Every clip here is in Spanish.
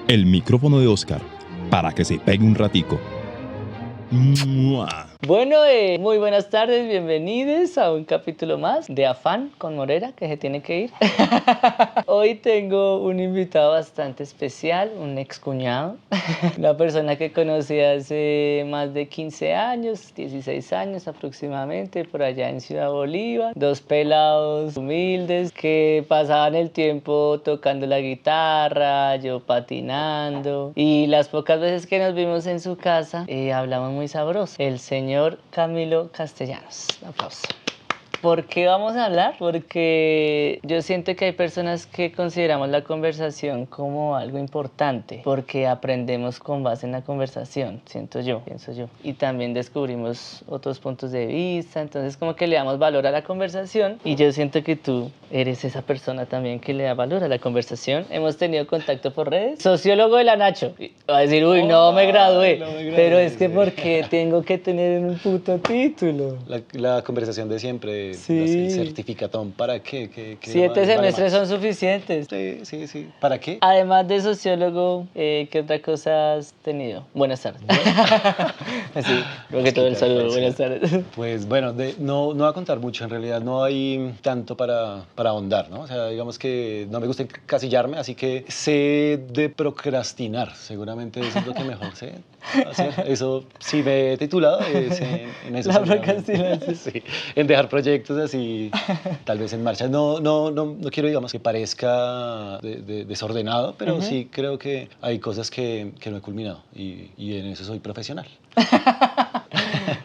El micrófono de Oscar, para que se pegue un ratico. ¡Mua! Bueno, muy buenas tardes, bienvenidos a un capítulo más de Afán con Morera, que se tiene que ir. Hoy tengo un invitado bastante especial, un excuñado, una persona que conocí hace más de 15 años, 16 años aproximadamente, por allá en Ciudad Bolívar. Dos pelados humildes que pasaban el tiempo tocando la guitarra, yo patinando. Y las pocas veces que nos vimos en su casa, hablamos muy sabroso. El señor Camilo Castellanos. Un aplauso. ¿Por qué vamos a hablar? Porque yo siento que hay personas que consideramos la conversación como algo importante, porque aprendemos con base en la conversación, siento yo, pienso yo. Y también descubrimos otros puntos de vista, entonces como que le damos valor a la conversación y yo siento que tú eres esa persona también que le da valor a la conversación. Hemos tenido contacto por redes. Sociólogo de la Nacho. Va a decir, uy, no me gradué, pero es que porque tengo que tener un puto título. La conversación de siempre, Sí. el certificatón, ¿para qué? ¿Qué 7 vale semestres más? son suficientes. Sí. ¿Para qué? Además de sociólogo, ¿qué otra cosa has tenido? Buenas tardes. Así, creo que todo el saludo. Buenas tardes. Pues bueno, no voy a contar mucho, en realidad no hay tanto para ahondar, ¿no? O sea, digamos que no me gusta encasillarme, así que sé de procrastinar, seguramente eso es lo que mejor sé hacer. Eso, si me he titulado, es en eso. La procrastinación. Sí, en dejar proyectos así, tal vez en marcha. No quiero, digamos, que parezca desordenado, pero sí creo que hay cosas que no he culminado y en eso soy profesional.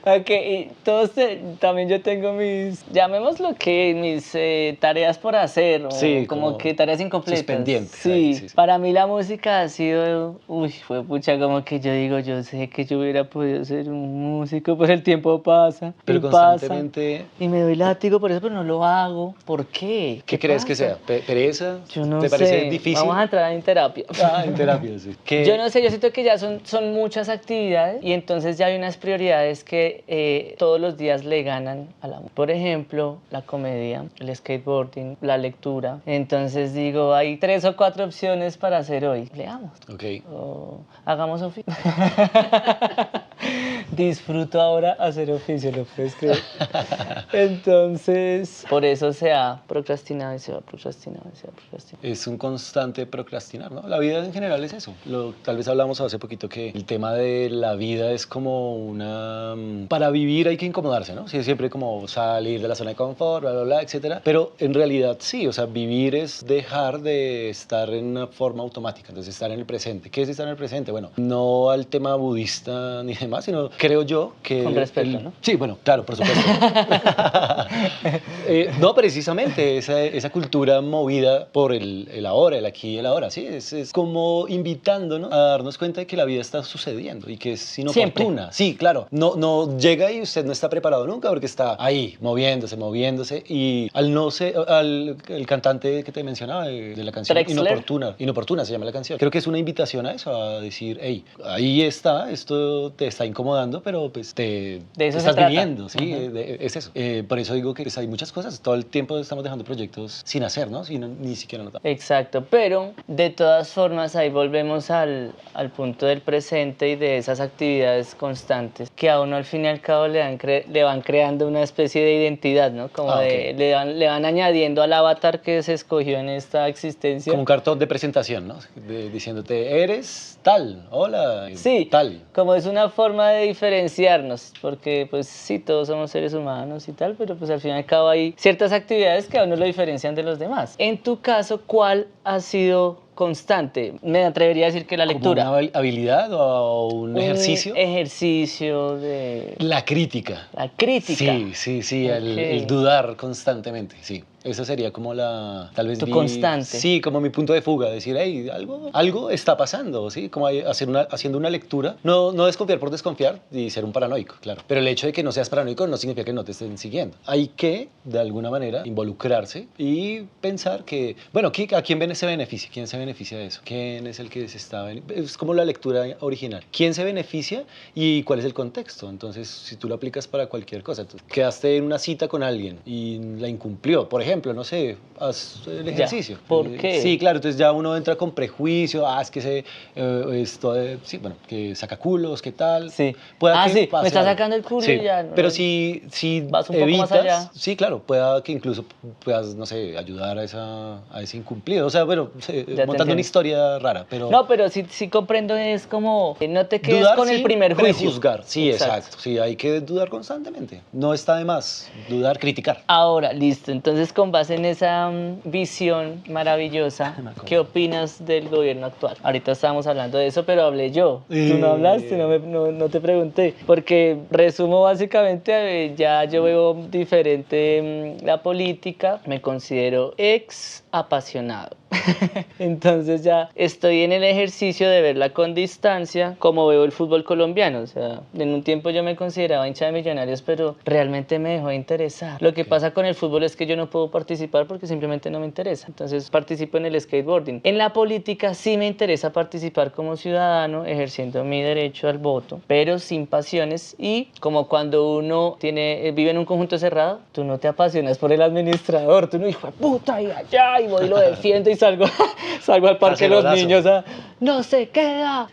Ok, y también yo tengo llamémoslo que mis tareas por hacer, o Sí, como que tareas incompletas. Pendientes. Sí, para mí la música ha sido, fue pucha, como que yo digo, yo sé que yo hubiera podido ser un músico, pero el tiempo pasa, pero y constantemente pasa, y me doy látigo por eso, pero no lo hago. ¿Por qué? ¿Qué crees que sea? ¿Pereza? Yo no ¿Te sé. parece difícil? Vamos a entrar en terapia. En terapia, sí. Yo no sé, yo siento que ya son muchas actividades y entonces ya hay unas prioridades que todos los días le ganan a la música. Por ejemplo, la comedia, el skateboarding, la lectura. Entonces digo, hay 3 o 4 opciones para hacer hoy. Leamos. Ok. O hagamos oficio. Disfruto ahora hacer oficio, ¿lo puedes creer? Entonces, por eso se ha procrastinado y se va procrastinando y se va procrastinando. Es un constante procrastinar, ¿no? La vida en general es eso. Tal vez hablamos hace poquito que el tema de la vida es como una... Para vivir hay que incomodarse, ¿no? Sí, siempre como salir de la zona de confort, bla, bla, bla, etcétera. Pero en realidad sí, o sea, vivir es dejar de estar en una forma automática, entonces estar en el presente. ¿Qué es estar en el presente? Bueno, no al tema budista ni demás, sino creo yo que... Con respeto, ¿no? Sí, bueno, claro, por supuesto. No, precisamente, esa cultura movida por el ahora, el aquí y el ahora, ¿sí? Es como invitándonos a darnos cuenta de que la vida está sucediendo y que es inoportuna. Siempre. Sí, claro. No llega y usted no está preparado nunca porque está ahí, moviéndose. Y el cantante que te mencionaba de la canción, Drexler. Inoportuna se llama la canción. Creo que es una invitación a eso, a decir, hey, ahí está, esto te está incomodando, pero pues te estás viviendo, ¿sí? Es eso. Por eso digo que pues, hay muchas cosas. Todo el tiempo estamos dejando proyectos sin hacer, ¿no? Ni siquiera notamos. Exacto, pero de todas formas ahí volvemos al punto del presente y de esas actividades constantes que a uno al fin y al cabo le van creando una especie de identidad, ¿no? Como le van añadiendo al avatar que se escogió en esta existencia. Como un cartón de presentación, ¿no? Diciéndote, eres tal, hola, sí, tal. Como es una forma de diferenciarnos, porque pues sí, todos somos seres humanos y tal, pero pues al fin y al cabo hay ciertas actividades que a uno lo diferencian de los demás. En tu caso, ¿cuál ha sido constante? Me atrevería a decir que la lectura. ¿Como una habilidad o un ejercicio? Ejercicio de... La crítica. La crítica. Sí, el dudar constantemente, sí. Esa sería como tal vez tu constante. Sí, como mi punto de fuga, decir, hey, algo está pasando, ¿sí? Como haciendo una lectura. No desconfiar por desconfiar y ser un paranoico, claro. Pero el hecho de que no seas paranoico no significa que no te estén siguiendo. Hay que, de alguna manera, involucrarse y pensar que, bueno, ¿a quién se beneficia? ¿Quién se beneficia de eso? ¿Quién es el que se está beneficiando? Es como la lectura original. ¿Quién se beneficia y cuál es el contexto? Entonces, si tú lo aplicas para cualquier cosa, tú quedaste en una cita con alguien y la incumplió, por ejemplo, ejemplo, no sé, haz el ejercicio. ¿Por qué? Sí, claro, entonces ya uno entra con prejuicio, es que sí, bueno, que saca culos, ¿qué tal? Sí. Pueda que Sí, pase me está algo. sacando el culo Sí, y ya. pero si vas un poco más allá. evitas, sí, claro, pueda que incluso puedas, no sé, ayudar a ese incumplido. O sea, bueno, Ya te montando una entiendo. historia rara, pero... No, pero sí comprendo, es como, no te quedes Dudar con el sin primer juicio. prejuzgar, sí, exacto. Sí, hay que dudar constantemente. No está de más dudar, criticar. Ahora, listo. Entonces, con base en esa visión maravillosa, Me acuerdo. ¿qué opinas del gobierno actual? Ahorita estábamos hablando de eso, pero hablé yo. Tú no hablaste, no te pregunté. Porque resumo básicamente, ya yo veo diferente la política. Me considero ex apasionado. Entonces ya estoy en el ejercicio de verla con distancia, como veo el fútbol colombiano. O sea, en un tiempo yo me consideraba hincha de Millonarios, pero realmente me dejó de interesar. Lo que pasa con el fútbol es que yo no puedo participar porque simplemente no me interesa. Entonces participo en el skateboarding. En la política sí me interesa participar como ciudadano, ejerciendo mi derecho al voto, pero sin pasiones. Y como cuando uno vive en un conjunto cerrado, tú no te apasionas por el administrador, tú no, hijo de puta, y allá, y voy y lo defiendo y salgo al parque de los Cacerolazo. niños no se queda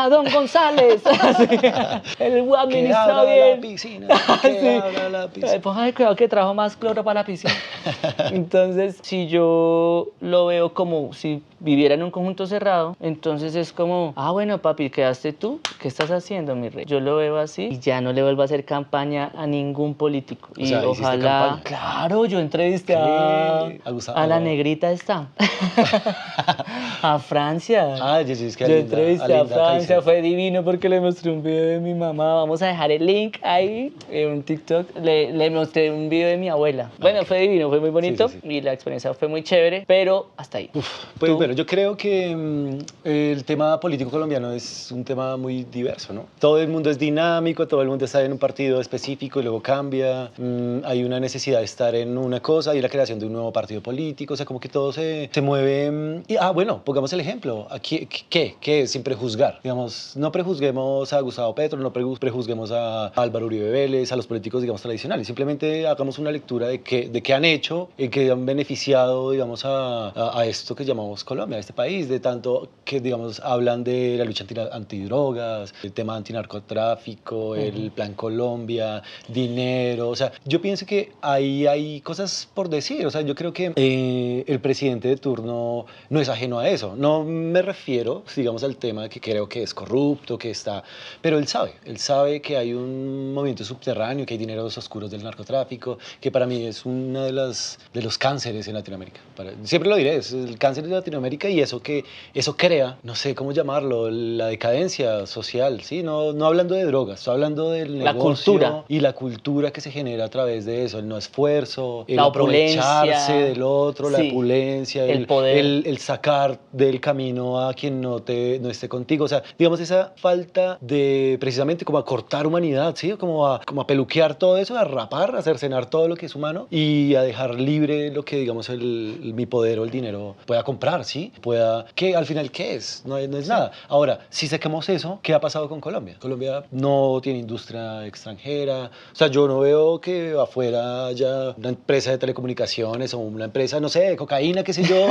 Don González. Así, el Que administra abra bien. la piscina, que Sí. abra la piscina. Póngale cuidado que trajo más cloro para la piscina. Entonces, si yo lo veo como si viviera en un conjunto cerrado, entonces es como, bueno, papi, quedaste tú, ¿qué estás haciendo, mi rey? Yo lo veo así y ya no le vuelvo a hacer campaña a ningún político. O Y sea, ¿hiciste ojalá, campaña? claro, yo entrevisté ¿Qué? a la negrita esta, a Francia. Sí, es que Yo Alinda- entrevisté a Alinda Francia, Caicedo. fue divino porque le mostré un video de mi mamá. Vamos a dejar el link ahí en un TikTok. Le mostré un video de mi abuela. Bueno, fue divino, fue muy bonito Sí. y la experiencia fue muy chévere, pero hasta ahí. Pues ¿Tú? bueno, yo creo que el tema político colombiano es un tema muy diverso, ¿no? Todo el mundo es dinámico, todo el mundo está en un partido específico y luego cambia. Hay una necesidad de estar en una cosa, hay la creación de un nuevo partido político, o sea, como que todo se mueve. Bueno, pongamos el ejemplo. Aquí, ¿qué es? Sin prejuzgar. Digamos, no prejuzguemos a Gustavo Petro, no prejuzguemos a Álvaro Uribe Vélez, a los políticos, digamos, tradicionales. Simplemente hagamos una lectura de qué han hecho y que han beneficiado, digamos, a esto que llamamos Colombia, a este país, de tanto que, digamos, hablan de la lucha antidrogas, el tema antinarcotráfico, el Plan Colombia, dinero. O sea, yo pienso que ahí hay cosas por decir. O sea, yo creo que el presidente de turno no es ajeno a eso. No me refiero, digamos, al tema que creo que es corrupto, que está... Pero él sabe que hay un movimiento subterráneo, que hay dineros oscuros del narcotráfico, que para mí es uno de los cánceres en Latinoamérica. Siempre lo diré, es el cáncer de Latinoamérica y eso crea, no sé cómo llamarlo, la decadencia social, ¿sí? No hablando de drogas, estoy hablando del La negocio cultura. y la cultura que se genera a través de eso, el no esfuerzo, el La opulencia. aprovecharse del otro, la Sí. opulencia, El poder. el sacar del camino a quien no esté contigo. O sea, digamos, esa falta de precisamente como a cortar humanidad, ¿sí? Como a peluquear todo eso, a rapar, a cercenar todo lo que es humano y a dejar libre lo que, digamos, mi poder o el dinero pueda comprar, ¿sí? Que al final, ¿qué es? No es nada. Ahora, si sacamos eso, ¿qué ha pasado con Colombia? Colombia no tiene industria extranjera. O sea, yo no veo que afuera haya una empresa de telecomunicaciones o una empresa, no sé, de cocaína, qué sé yo,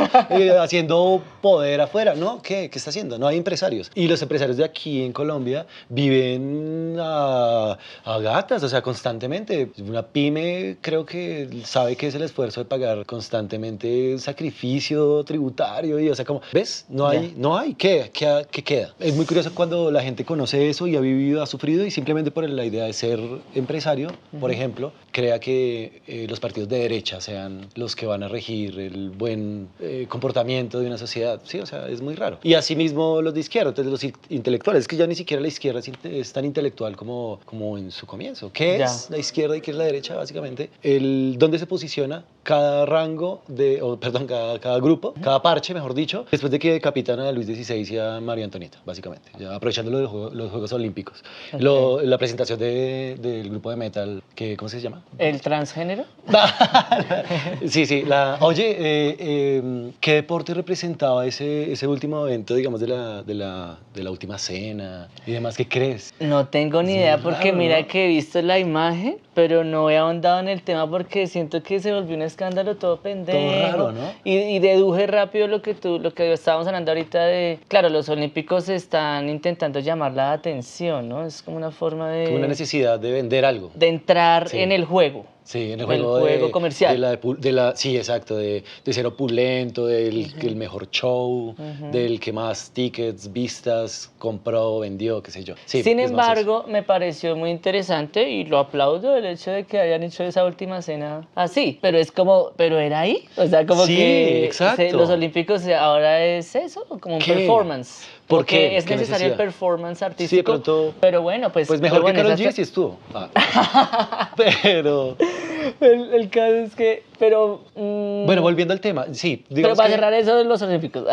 haciendo poder afuera, ¿no? ¿Qué está haciendo? No hay empresarios. Y los empresarios de aquí en Colombia viven a gatas, o sea, constantemente. Una pyme creo que sabe que es el esfuerzo de pagar constantemente sacrificio tributario y, o sea, como, ¿ves? No hay. ¿Qué queda? Es muy curioso cuando la gente conoce eso y ha vivido, ha sufrido y simplemente por la idea de ser empresario, por ejemplo, crea que los partidos de derecha sean los que van a regir el buen comportamiento de una sociedad. Sí, o sea, es muy raro. Y asimismo los de izquierda, entonces los intelectuales, es que ya ni siquiera la izquierda es tan intelectual como en su comienzo. ¿Qué es la izquierda y qué es la derecha? Básicamente, dónde se posiciona cada rango cada grupo, cada parche, mejor dicho, después de que decapitan a Luis XVI y a María Antonieta, básicamente, ya aprovechando los Juegos Olímpicos. Okay. La presentación del grupo de metal, ¿cómo se llama? ¿El transgénero? Sí, oye, ¿qué deporte representaba ese último evento, digamos, de la última cena y demás? ¿Qué crees? No tengo ni Es idea muy porque raro, mira ¿no? que he visto la imagen, pero no he ahondado en el tema porque siento que se volvió un escándalo todo pendejo. Todo raro, ¿no? Y deduje rápido lo que estábamos hablando ahorita de, claro, los olímpicos están intentando llamar la atención, ¿no? Es como una forma Como una necesidad de vender algo. de entrar Sí. en el juego. Sí, en el El juego, juego comercial. sí, exacto, de ser opulento, el mejor show, del que más tickets, vistas, compró, vendió, qué sé yo. Sí, Sin es más eso. embargo, me pareció muy interesante y lo aplaudo el hecho de que hayan hecho esa última cena así, pero es como, pero era ahí, o sea, como Sí, que exacto. los olímpicos ahora es eso, como un ¿Qué? performance. ¿Por Porque qué? es ¿Qué necesario el necesidad? performance Sí, de artístico, pronto. pero bueno, Pues pero mejor que bueno, Karol esa G fue- sí estuvo. Pero, el caso es que, pero bueno, volviendo al tema, sí, pero digamos para que... cerrar eso de los olímpicos,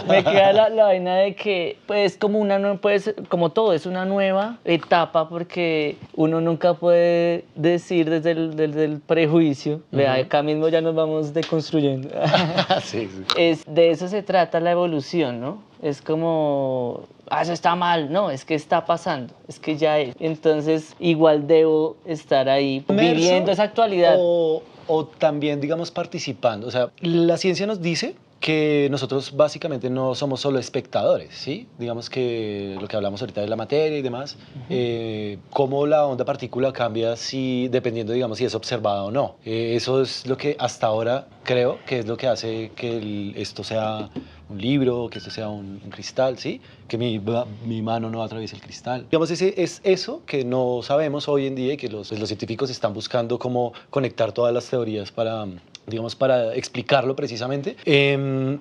me queda la vaina de que, pues, como pues, como todo, es una nueva etapa porque uno nunca puede decir desde el prejuicio, vea, acá mismo ya nos vamos deconstruyendo. Sí, sí. De eso se trata la evolución, ¿no? Es como, eso está mal, no, es que está pasando, es que ya es. Entonces, igual debo estar ahí Inmerso viviendo esa actualidad. o también, digamos, participando. O sea, la ciencia nos dice que nosotros básicamente no somos solo espectadores, ¿sí? Digamos que lo que hablamos ahorita de la materia y demás, cómo la onda partícula cambia dependiendo, digamos, si es observada o no. Eso es lo que hasta ahora creo que es lo que hace que esto sea un libro, que esto sea un cristal, ¿sí? Que mi mano no atraviese el cristal. Digamos, es eso que no sabemos hoy en día y que los científicos están buscando cómo conectar todas las teorías para, digamos, para explicarlo precisamente,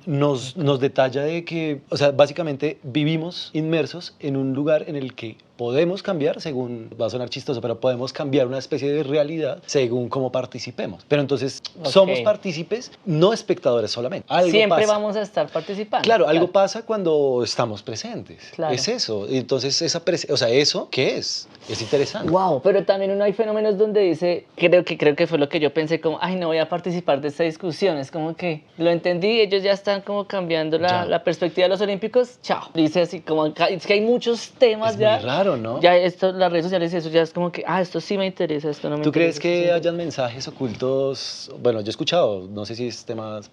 nos detalla de que, o sea, básicamente vivimos inmersos en un lugar en el que podemos cambiar, según, va a sonar chistoso, pero podemos cambiar una especie de realidad según cómo participemos. Pero entonces somos Ok. partícipes, no espectadores solamente. Algo Siempre pasa. vamos a estar participando. Claro, algo pasa cuando estamos presentes. Claro. Es eso. Entonces, o sea, ¿eso qué es? Es interesante. Wow, pero también uno hay fenómenos donde dice, creo que fue lo que yo pensé como, ay, no voy a participar de esta discusión. Es como que lo entendí, ellos ya están como cambiando Ya. la perspectiva de los olímpicos, chao. Dice así como, es que hay muchos temas Es ya. muy raro, ¿no? Ya esto, las redes sociales y eso ya es como que, esto sí me interesa, esto no me ¿Tú interesa. crees que esto sí. hayan mensajes ocultos? Bueno, yo he escuchado, no sé si es temas,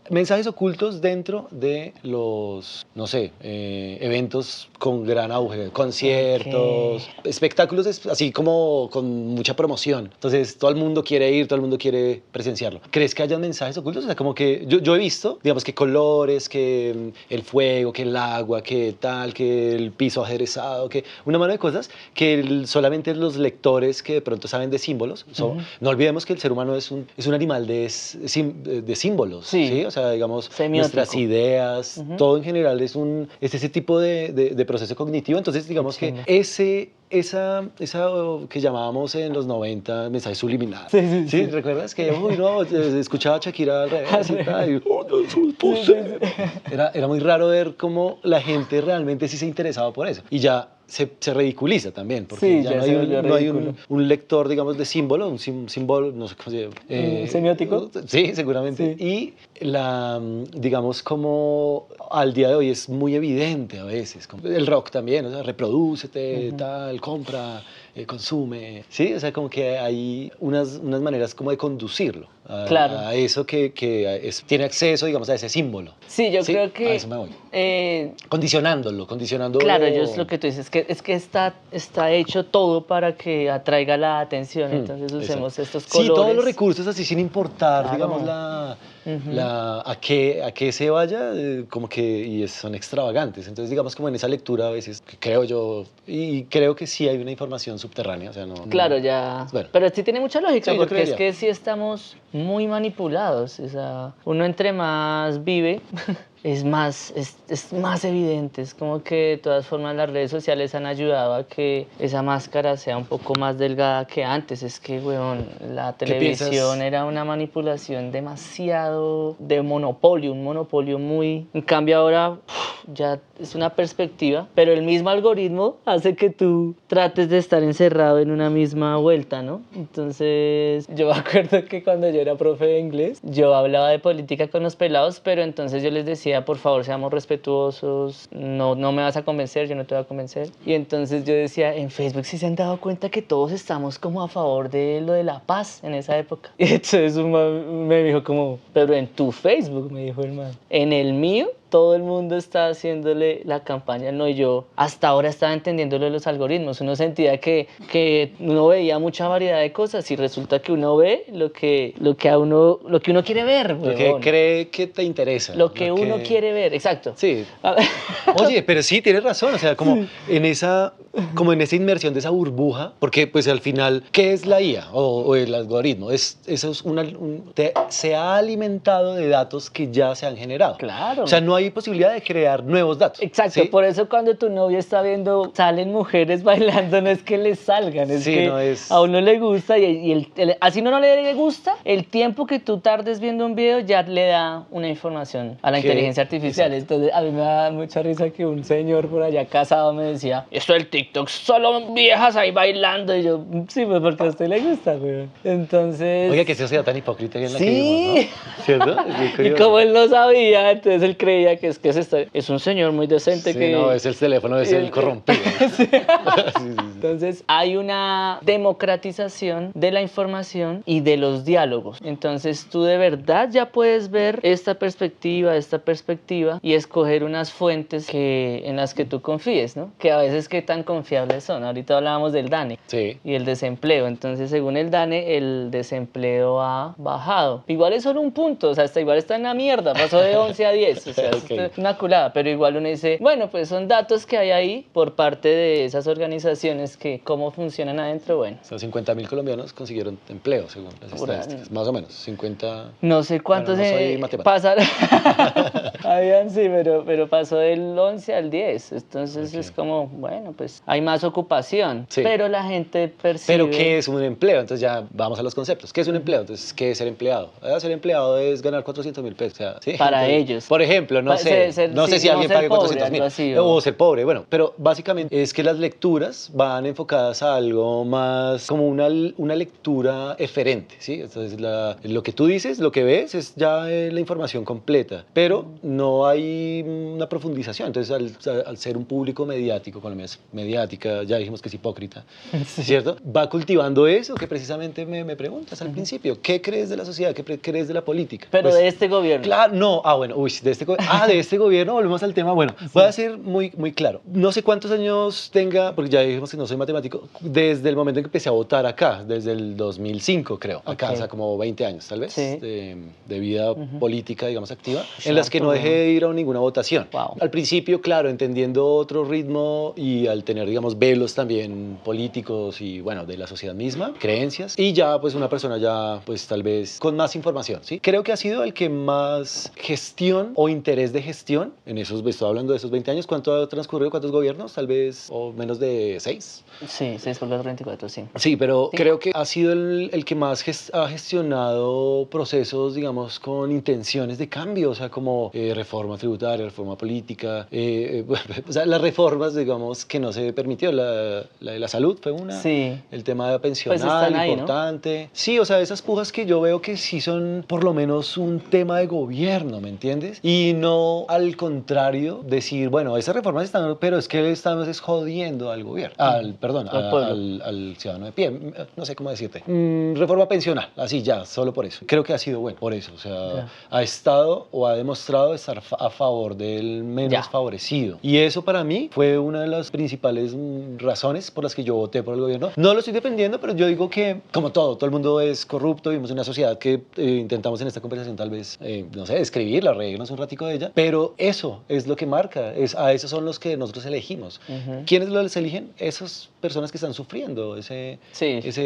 mensajes ocultos dentro de los, no sé, eventos con gran auge, conciertos, espectáculos así como con mucha promoción. Entonces, todo el mundo quiere ir, todo el mundo quiere presenciarlo. ¿Crees que hayan mensajes ocultos? O sea, como que yo he visto, digamos, que colores, que el fuego, que el agua, que tal, que el piso aderezado, que una mano de cosas que solamente los lectores que de pronto saben de símbolos. No olvidemos que el ser humano es un animal de símbolos, Sí. ¿sí? O sea, digamos, Semiótico. nuestras ideas, todo en general es ese tipo de proceso cognitivo. Entonces, digamos que esa que llamábamos en los 90 mensaje subliminal. Sí. ¿Recuerdas que, uy, no, escuchaba a Shakira al revés y tal? Y, oh, no, es un poser. Era muy raro ver cómo la gente realmente sí se interesaba por eso. Y ya se ridiculiza también, porque Sí, ya ya no se hay, volvió no hay ridículo. un lector, digamos, de símbolo, un símbolo, no sé cómo se llama. ¿Semiótico? Sí, seguramente. Sí. Y digamos, como al día de hoy es muy evidente a veces, como el rock también, o sea, reprodúcete, tal, compra, consume, ¿sí? O sea, como que hay unas maneras como de conducirlo Claro. a eso que tiene acceso, digamos, a ese símbolo. Sí, yo creo que... A eso me voy. eh, Condicionando. Claro, ellos lo que tú dices es que está hecho todo para que atraiga la atención, entonces usemos estos colores. Sí, todos los recursos así sin importar, Claro. digamos, a qué se vaya, como que son extravagantes. Entonces, digamos, como en esa lectura a veces, que creo yo, y creo que sí hay una información subterránea, o sea, no... Claro, ya. Bueno. Pero sí tiene mucha lógica, Sí, yo porque es creería. que sí estamos muy manipulados. O sea, uno entre más vive, es más evidente. Es como que de todas formas las redes sociales han ayudado a que esa máscara sea un poco más delgada que antes. Es que, weón, la ¿Qué televisión piensas? era una manipulación demasiado de monopolio, un monopolio muy... En cambio ahora ya es una perspectiva, pero el mismo algoritmo hace que tú trates de estar encerrado en una misma vuelta, ¿no? Entonces, yo me acuerdo que cuando yo era profe de inglés, yo hablaba de política con los pelados, pero entonces yo les decía, por favor, seamos respetuosos, no me vas a convencer, yo no te voy a convencer. Y entonces yo decía, en Facebook sí se han dado cuenta que todos estamos como a favor de lo de la paz en esa época. Y entonces un man me dijo como, pero en tu Facebook, me dijo el man. En el mío, todo el mundo está haciéndole la campaña, no, y yo hasta ahora estaba entendiendo lo de los algoritmos. Uno sentía que uno veía mucha variedad de cosas y resulta que uno ve lo que uno quiere ver, Lo que huevón. cree que te interesa. Lo que uno quiere ver, exacto. Sí. A ver. Oye, pero sí, tienes razón, o sea, en esa inmersión de esa burbuja, porque pues al final, ¿qué es la IA o el algoritmo? Eso es se ha alimentado de datos que ya se han generado. Claro. O sea, no hay posibilidad de crear nuevos datos. Exacto, ¿sí? por eso cuando tu novia está viendo, salen mujeres bailando, no es que les salgan, es Sí, que no es- a uno le gusta y así no le gusta, el tiempo que tú tardes viendo un video ya le da una información a la Que- inteligencia artificial. exacto. Entonces a mí me da mucha risa que un señor por allá casado me decía, esto del TikTok, solo viejas ahí bailando, y yo, sí, pues porque a usted le gusta, güey. Entonces... Oye, qué sociedad tan hipócrita en la que Sí. vivimos, ¿no? ¿Cierto? Es Y curioso. como él no sabía, entonces él creía que es un señor muy decente Sí, que... no, es el teléfono, es el corrompido. Sí, sí, sí. Entonces hay una democratización de la información y de los diálogos. Entonces tú de verdad ya puedes ver esta perspectiva y escoger unas fuentes en las que tú confíes, ¿no? Que a veces qué tan confiables son. Ahorita hablábamos del DANE Sí. y el desempleo. Entonces, según el DANE, el desempleo ha bajado. Igual es solo un punto, o sea, igual está en la mierda, pasó de 11 a 10, o sea, Ok. es una culada, pero igual uno dice, bueno, pues son datos que hay ahí por parte de esas organizaciones que cómo funcionan adentro, bueno. O sea, 50.000 colombianos consiguieron empleo, según las Pura- estadísticas. Más o menos, 50... No sé cuántos Bueno, no soy matemático. pasaron. Habían sí, pero pasó del 11 al 10. Entonces Ok. es como, bueno, pues hay más ocupación. Sí. Pero la gente percibe. Pero ¿qué es un empleo? Entonces ya vamos a los conceptos. ¿Qué es un empleo? Entonces, ¿qué es ser empleado? Ser empleado es ganar 400.000 pesos. O sea, ¿sí? Para Entonces, ellos. Por ejemplo, no sé, no sé si alguien ser pague pobre, 400.000. algo así, O ser pobre, bueno. Pero básicamente es que las lecturas van enfocadas a algo más como una lectura eferente, ¿sí? Entonces, lo que tú dices, lo que ves es ya la información completa, pero no hay una profundización. Entonces, al ser un público mediático, Colombia es mediática, ya dijimos que es hipócrita, ¿cierto? Va cultivando eso que precisamente me preguntas al principio. ¿Qué crees de la sociedad? ¿Qué crees de la política? Pero Pues, de este gobierno. claro, no, bueno, de este gobierno, volvemos al tema. Bueno, voy a ser muy, muy claro. No sé cuántos años tenga, porque ya dijimos que no soy matemático, desde el momento en que empecé a votar acá, desde el 2005, creo, acá, Ok. o sea, como 20 años, tal vez, Sí. de vida política, digamos, activa, Sí, en las que no harto, dejé de ir a ninguna votación. Wow. Al principio, claro, entendiendo otro ritmo y al tener, digamos, velos también políticos y, bueno, de la sociedad misma, creencias, y ya, pues, una persona ya, pues, tal vez con más información, ¿sí? Creo que ha sido el que más gestión o interés de gestión, estoy hablando de esos 20 años, ¿cuánto ha transcurrido? ¿Cuántos gobiernos? Tal vez, o menos de 6. Sí, 6 por 4, 24, sí. Sí, pero Sí. creo que ha sido el que más ha gestionado procesos, digamos, con intenciones de cambio, o sea, como reforma tributaria, reforma política, o sea, las reformas, digamos, que no se permitió. La de la salud fue una, Sí. el tema pensional, Pues están ahí, ¿no? importante. Sí, o sea, esas pujas que yo veo que sí son por lo menos un tema de gobierno, ¿me entiendes? Y no al contrario decir, bueno, esas reformas están, pero es que estamos es jodiendo al gobierno, perdón, Al pueblo. al ciudadano de pie, no sé cómo decirte. Reforma pensional, así ya, solo por eso. Creo que ha sido bueno por eso, o sea, Ya. ha estado o ha demostrado estar a favor del menos Ya. favorecido. Y eso para mí fue una de las principales razones por las que yo voté por el gobierno. No lo estoy defendiendo, pero yo digo que, como todo el mundo es corrupto, vivimos en una sociedad que intentamos en esta conversación tal vez, no sé, describirla, reírnos un ratico de ella. allá, pero eso es lo que marca, a esos son los que nosotros elegimos. ¿Quiénes los eligen? Esas personas que están sufriendo ese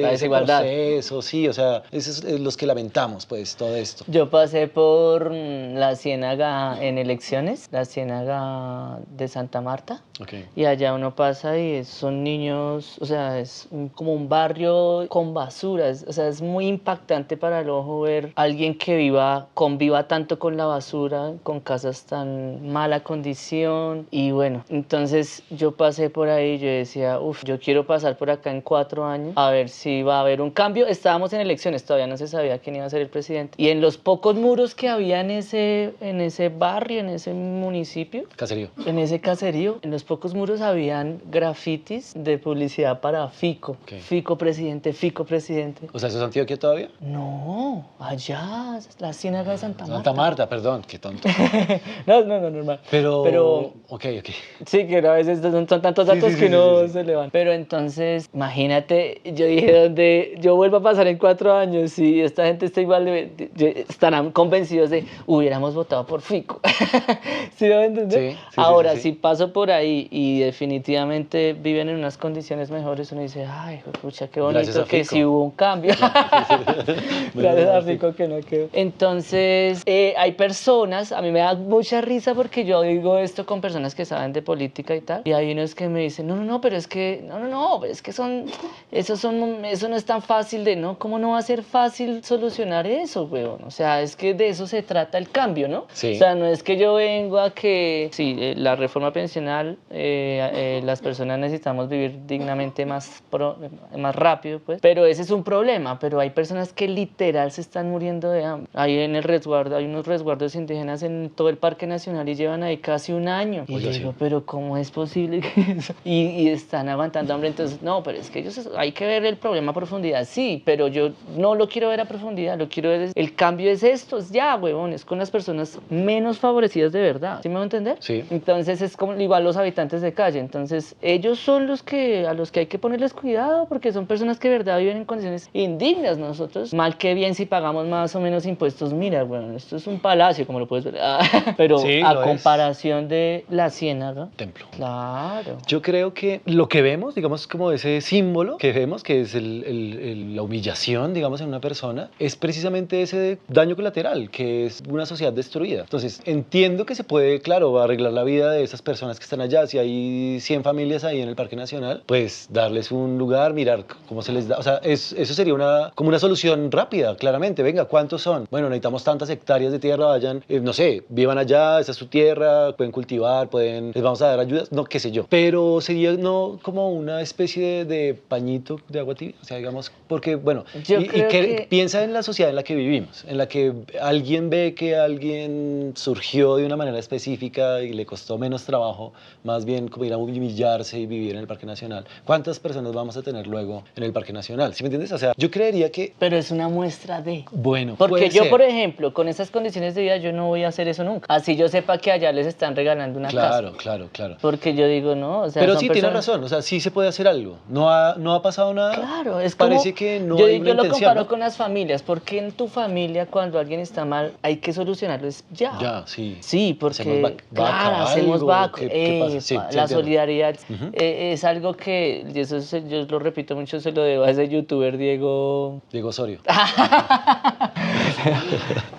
la desigualdad. proceso, sí, o sea, esos los que lamentamos, pues, todo esto. Yo pasé por la Ciénaga en elecciones, la Ciénaga de Santa Marta. Okay. Y allá uno pasa y son niños, o sea, es como un barrio con basuras, o sea, es muy impactante para el ojo ver a alguien que conviva tanto con la basura, con casas tan mala condición. Y bueno, entonces yo pasé por ahí y yo decía, yo quiero pasar por acá en 4 años a ver si va a haber un cambio. Estábamos en elecciones, todavía no se sabía quién iba a ser el presidente. Y en los pocos muros que había en ese barrio, en ese municipio, en ese caserío, en los pocos muros habían grafitis de publicidad para Fico. Okay. Fico presidente, Fico presidente. O sea, ¿eso es Antioquia todavía? No, allá, la Ciénaga de Santa Marta. Santa Marta, perdón, qué tonto. no, normal. Pero, ok. Sí, que a veces son tantos datos que no se le van. Pero entonces, imagínate, yo dije, donde yo vuelvo a pasar en 4 años y esta gente está igual estarán convencidos de hubiéramos votado por Fico. ¿Sí me va a entender? Sí, ahora, si paso por ahí y definitivamente viven en unas condiciones mejores, uno dice, ay, pucha, qué bonito que sí hubo un cambio. Gracias a Fico que no quedó. Entonces, hay personas, a mí me da mucha risa porque yo digo esto con personas que saben de política y tal, y hay unos que me dicen, pero es que eso no es tan fácil no, ¿cómo no va a ser fácil solucionar eso, weón? O sea, es que de eso se trata el cambio, ¿no? Sí. O sea, no es que yo vengo a que, la reforma pensional, las personas necesitamos vivir dignamente más rápido, pues, pero ese es un problema, pero hay personas que literal se están muriendo de hambre. Ahí en el resguardo, hay unos resguardos indígenas en todo el Parque Nacional y llevan ahí casi 1 año. Y yo digo, pero ¿cómo es posible que eso? Y están aguantando hambre, entonces, no, pero es que hay que ver el problema a profundidad, sí, pero yo no lo quiero ver a profundidad, lo quiero ver, el cambio es esto, es ya, huevón, es con las personas menos favorecidas de verdad, ¿sí me va a entender? Sí. Entonces es como igual los habitantes de calle, entonces ellos son a los que hay que ponerles cuidado, porque son personas que de verdad viven en condiciones indignas. Nosotros, mal que bien, si pagamos más o menos impuestos, mira, bueno, esto es un palacio, como lo puedes ver, pero sí, a comparación de la Ciénaga, templo. Claro. Yo creo que lo que vemos, digamos, como ese símbolo que vemos, que es la humillación, digamos, en una persona, es precisamente ese daño colateral, que es una sociedad destruida. Entonces, entiendo que se puede, claro, arreglar la vida de esas personas que están allá. Si hay 100 familias ahí en el Parque Nacional, pues darles un lugar, mirar cómo se les da. O sea, eso sería como una solución rápida, claramente. Venga, ¿cuántos son? Bueno, necesitamos tantas hectáreas de tierra, vayan, no sé, vivan allá, esa es su tierra, pueden cultivar, les vamos a dar ayudas, no, qué sé yo. Pero sería no como una especie de pañito de agua tibia, o sea, digamos, porque, bueno, piensa en la sociedad en la que vivimos, en la que alguien ve que alguien surgió de una manera específica y le costó menos trabajo, más bien como ir a humillarse y vivir en el Parque Nacional. ¿Cuántas personas vamos a tener luego en el Parque Nacional? ¿Sí me entiendes? O sea, yo creería que... Pero es una muestra de... Bueno, porque yo, por ejemplo, con esas condiciones de vida, yo no voy a hacer eso nunca. Así yo sepa que allá les están regalando una casa. Claro. Porque yo digo, no, o sea... Pero sí, tienes razón, o sea, sí se puede hacer algo. No ha pasado nada. Claro, es Parece como... que no hay una yo lo intención, comparo ¿no? con las familias. Porque en tu familia, cuando alguien está mal, sí, ya, sí. Sí, porque hacemos vaca. La solidaridad es algo que, y eso yo lo repito mucho, se lo debo a ese youtuber Diego Osorio.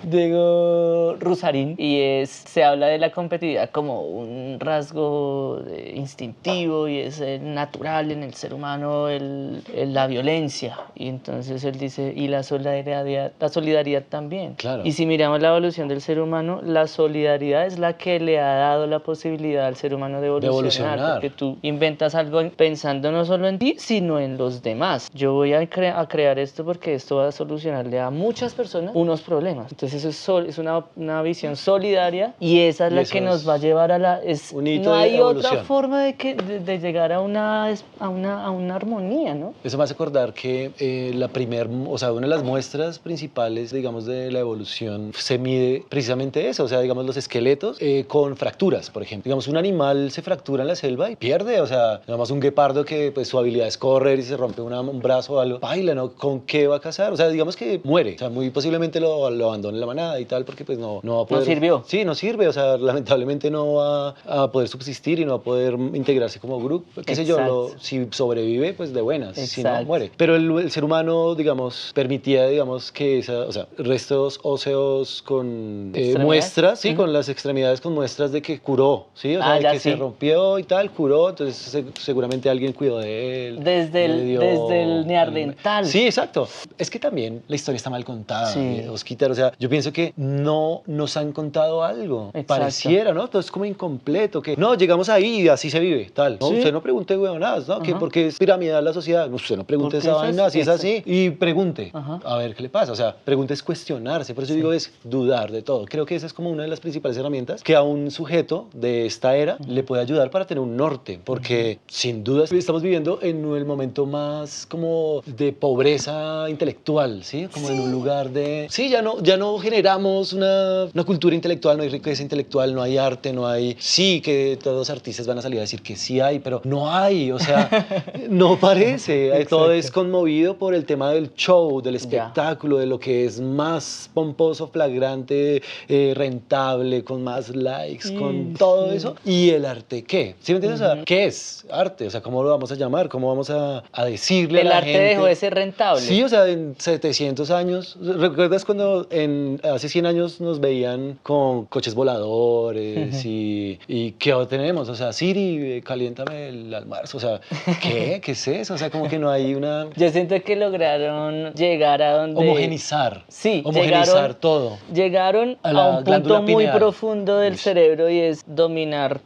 Diego Rusarín, y se habla de la competitividad como un rasgo instintivo y es natural en el ser humano la violencia, y entonces él dice, y la solidaridad también. Claro. Y si miramos la evolución del ser humano, la solidaridad es la que le ha dado la posibilidad al ser humano de evolucionar. Porque tú inventas algo pensando no solo en ti, sino en los demás. Yo voy a crear esto porque esto va a solucionarle a muchas personas unos problemas. Entonces eso es una visión solidaria, y esa es la que nos va a llevar a no hay otra forma de llegar a una armonía, ¿no? Eso me hace acordar que una de las muestras principales, digamos, de la evolución se mide precisamente eso, o sea, digamos, los esqueletos con fracturas, por ejemplo. Digamos, un animal se fractura en la selva y pierde, o sea, digamos, un guepardo que pues su habilidad es correr y se rompe un brazo o algo, baila, ¿no? ¿Con qué va a cazar? O sea, digamos que muere, o sea, muy posiblemente lo abandone la manada y tal, porque pues no va a poder... No sirvió. sí, no sirve, o sea, lamentablemente no va a poder subsistir y no va a poder integrarse como grupo, qué sé yo, Exacto. si sobrevive, pues de buenas, si no, Exacto. muere. Pero el ser humano, digamos, permitía, digamos, que o sea, restos óseos con ¿Extremidades? muestras, sí, Ujú. con las extremidades con muestras de que curó, sí, o sea, Ah, de ya que se sí. rompió y tal, curó, entonces seguramente alguien cuidó de él, Desde le el, dio desde el aliment- neandertal. Sí, exacto. Es que también la historia está mal contada, Sí. Osquitar, o sea, yo pienso que no nos han contado algo, Exacto. pareciera, ¿no? Todo es como incompleto, que no, llegamos ahí y así se vive, tal. No, Sí. usted no pregunte huevonadas, ¿no? Que Ajá. porque es piramidal la sociedad, no, usted no pregunte Porque esa eso vaina, si es exacto. así, y pregunte, Ajá. a ver qué le pasa, o sea, pregunte es cuestionarse, por eso Sí. digo es dudar de todo. Creo que esa es como una de las principales herramientas que a un sujeto de esta era le puede ayudar para tener un norte, porque sin duda estamos viviendo en el momento más como de pobreza intelectual, ¿sí? Como en un lugar de... Sí, ya no generamos una cultura intelectual, no hay riqueza intelectual, no hay arte, no hay... Sí, que todos los artistas van a salir a decir que sí hay, pero no hay, o sea, no parece. Todo es Exacto. conmovido por el tema del show, del Ya. espectáculo, de lo que es más pomposo, flagrante, rentable, con más likes, con todo Sí. eso. ¿Y el arte qué? ¿Sí me entiendes? O sea, ¿qué es arte? O sea, ¿cómo lo vamos a llamar? ¿Cómo vamos a decirle a El la arte gente? dejó de ser rentable. Sí, o sea, en 700 años. ¿Recuerdas cuando hace 100 años nos veían con coches voladores y qué tenemos? O sea, Siri, caliéntame el almuerzo. O sea, ¿qué? ¿Qué es eso? O sea, como que no hay una... Yo siento que lograron llegar a donde... Homogenizar. Sí, Homogenizar todo. Llegaron A a la un punto glándula muy pineal. profundo del Uy. cerebro y es dominar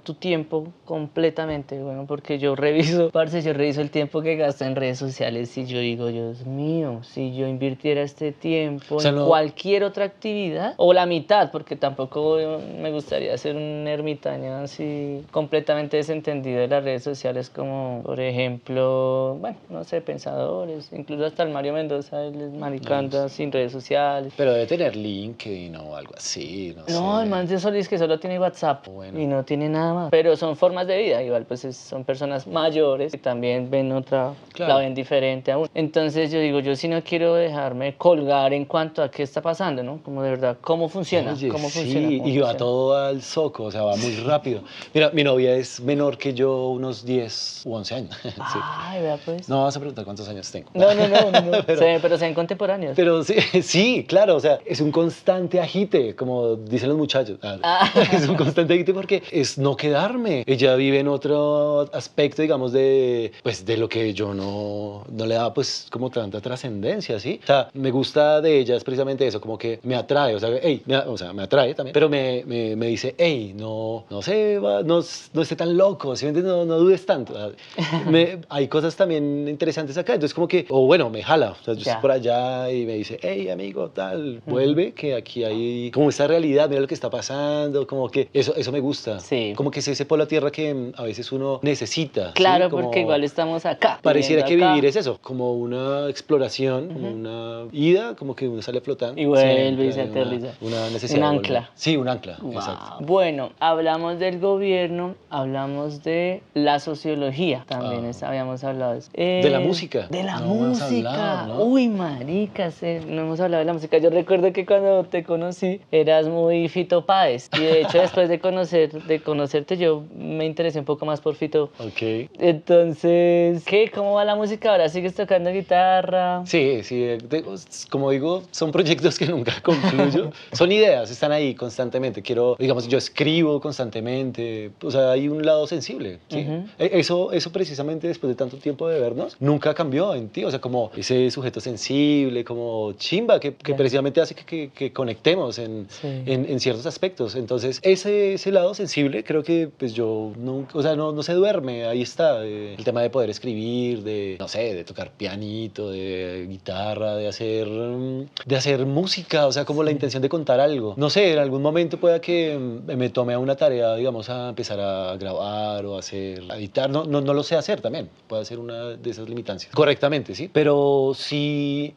tu tiempo completamente, bueno, porque yo reviso, parce, yo reviso el tiempo que gasto en redes sociales y yo digo, Dios mío, si yo invirtiera este tiempo O sea, en no- cualquier otra actividad, o la mitad, porque tampoco me gustaría ser un ermitaño así completamente desentendido de las redes sociales como, por ejemplo, bueno, no sé, pensadores, incluso hasta el Mario Mendoza, él es maricanda sin redes sociales. Pero debe tener LinkedIn o algo así, no sé. No, el man de Solís que solo tiene WhatsApp Bueno. y no tiene nada más. Pero son formas de vida, igual pues son personas mayores que también ven otra, Claro. la ven diferente aún. Entonces yo digo, yo sí no quiero dejarme colgar en cuanto a qué está pasando, ¿no? Como de verdad, cómo funciona, Oye, cómo sí, funciona. cómo y va funciona. todo al soco, o sea, va muy rápido. Mira, mi novia es menor que yo unos 10 u 11 años. Sí. Ay, vea pues. No vas a preguntar cuántos años tengo. No. Pero- Pero sean contemporáneos. Pero sí, sí, claro, o sea, es un constante agite, como dicen los muchachos. Es un constante agite porque es no quedarme. Ella vive en otro aspecto, digamos, pues, de lo que yo no le daba, pues, como tanta trascendencia, ¿sí? O sea, me gusta de ella es precisamente eso, como que me atrae, o sea, me atrae también, pero me dice, hey, no sé, no esté tan loco, ¿sí me entiendes? No dudes tanto. O sea, hay cosas también interesantes acá, entonces como que, o bueno, me jala, o sea, yo Ya. estoy por allá y me dice, hey, amigo, tal, vuelve, que aquí hay como esta realidad, mira lo que está pasando, como que eso me gusta. Sí. Como que ese polo a tierra que a veces uno necesita. ¿sí? Claro, Como porque igual estamos acá. pareciera que viviendo acá. vivir es eso, como una exploración, como una ida, como que uno sale flotando. Y vuelve Siempre y se hay aterriza. Una necesidad Un de volver. ancla. Sí, un ancla, Wow. exacto. Bueno, hablamos del gobierno, hablamos de la sociología, también habíamos hablado de eso. De la música. De la No hemos música. hablado, ¿no? Uy, marica, no hemos hablado de la música. Yo recuerdo que cuando te conocí eras muy Fito Páez y de hecho después de conocerte yo me interesé un poco más por Fito. Ok. Entonces, ¿qué? ¿Cómo va la música ahora? ¿Sigues tocando guitarra? Sí, como digo, son proyectos que nunca concluyo. Son ideas, están ahí constantemente. Digamos, yo escribo constantemente. O sea, hay un lado sensible, ¿sí? Eso precisamente después de tanto tiempo de vernos, nunca cambió en ti. O sea, como ese sujeto sensible, como chimba, que precisamente hace que conectemos en ciertos aspectos. Entonces, ese lado sensible, creo que pues yo nunca, o sea, no se duerme, ahí está. El tema de poder escribir, no sé, de tocar pianito, de guitarra, de hacer música, o sea, como la intención de contar algo. No sé, en algún momento pueda que me tome a una tarea, digamos, a empezar a grabar o a editar. No lo sé hacer también, puede ser una de esas limitancias. Correctamente, sí, pero sí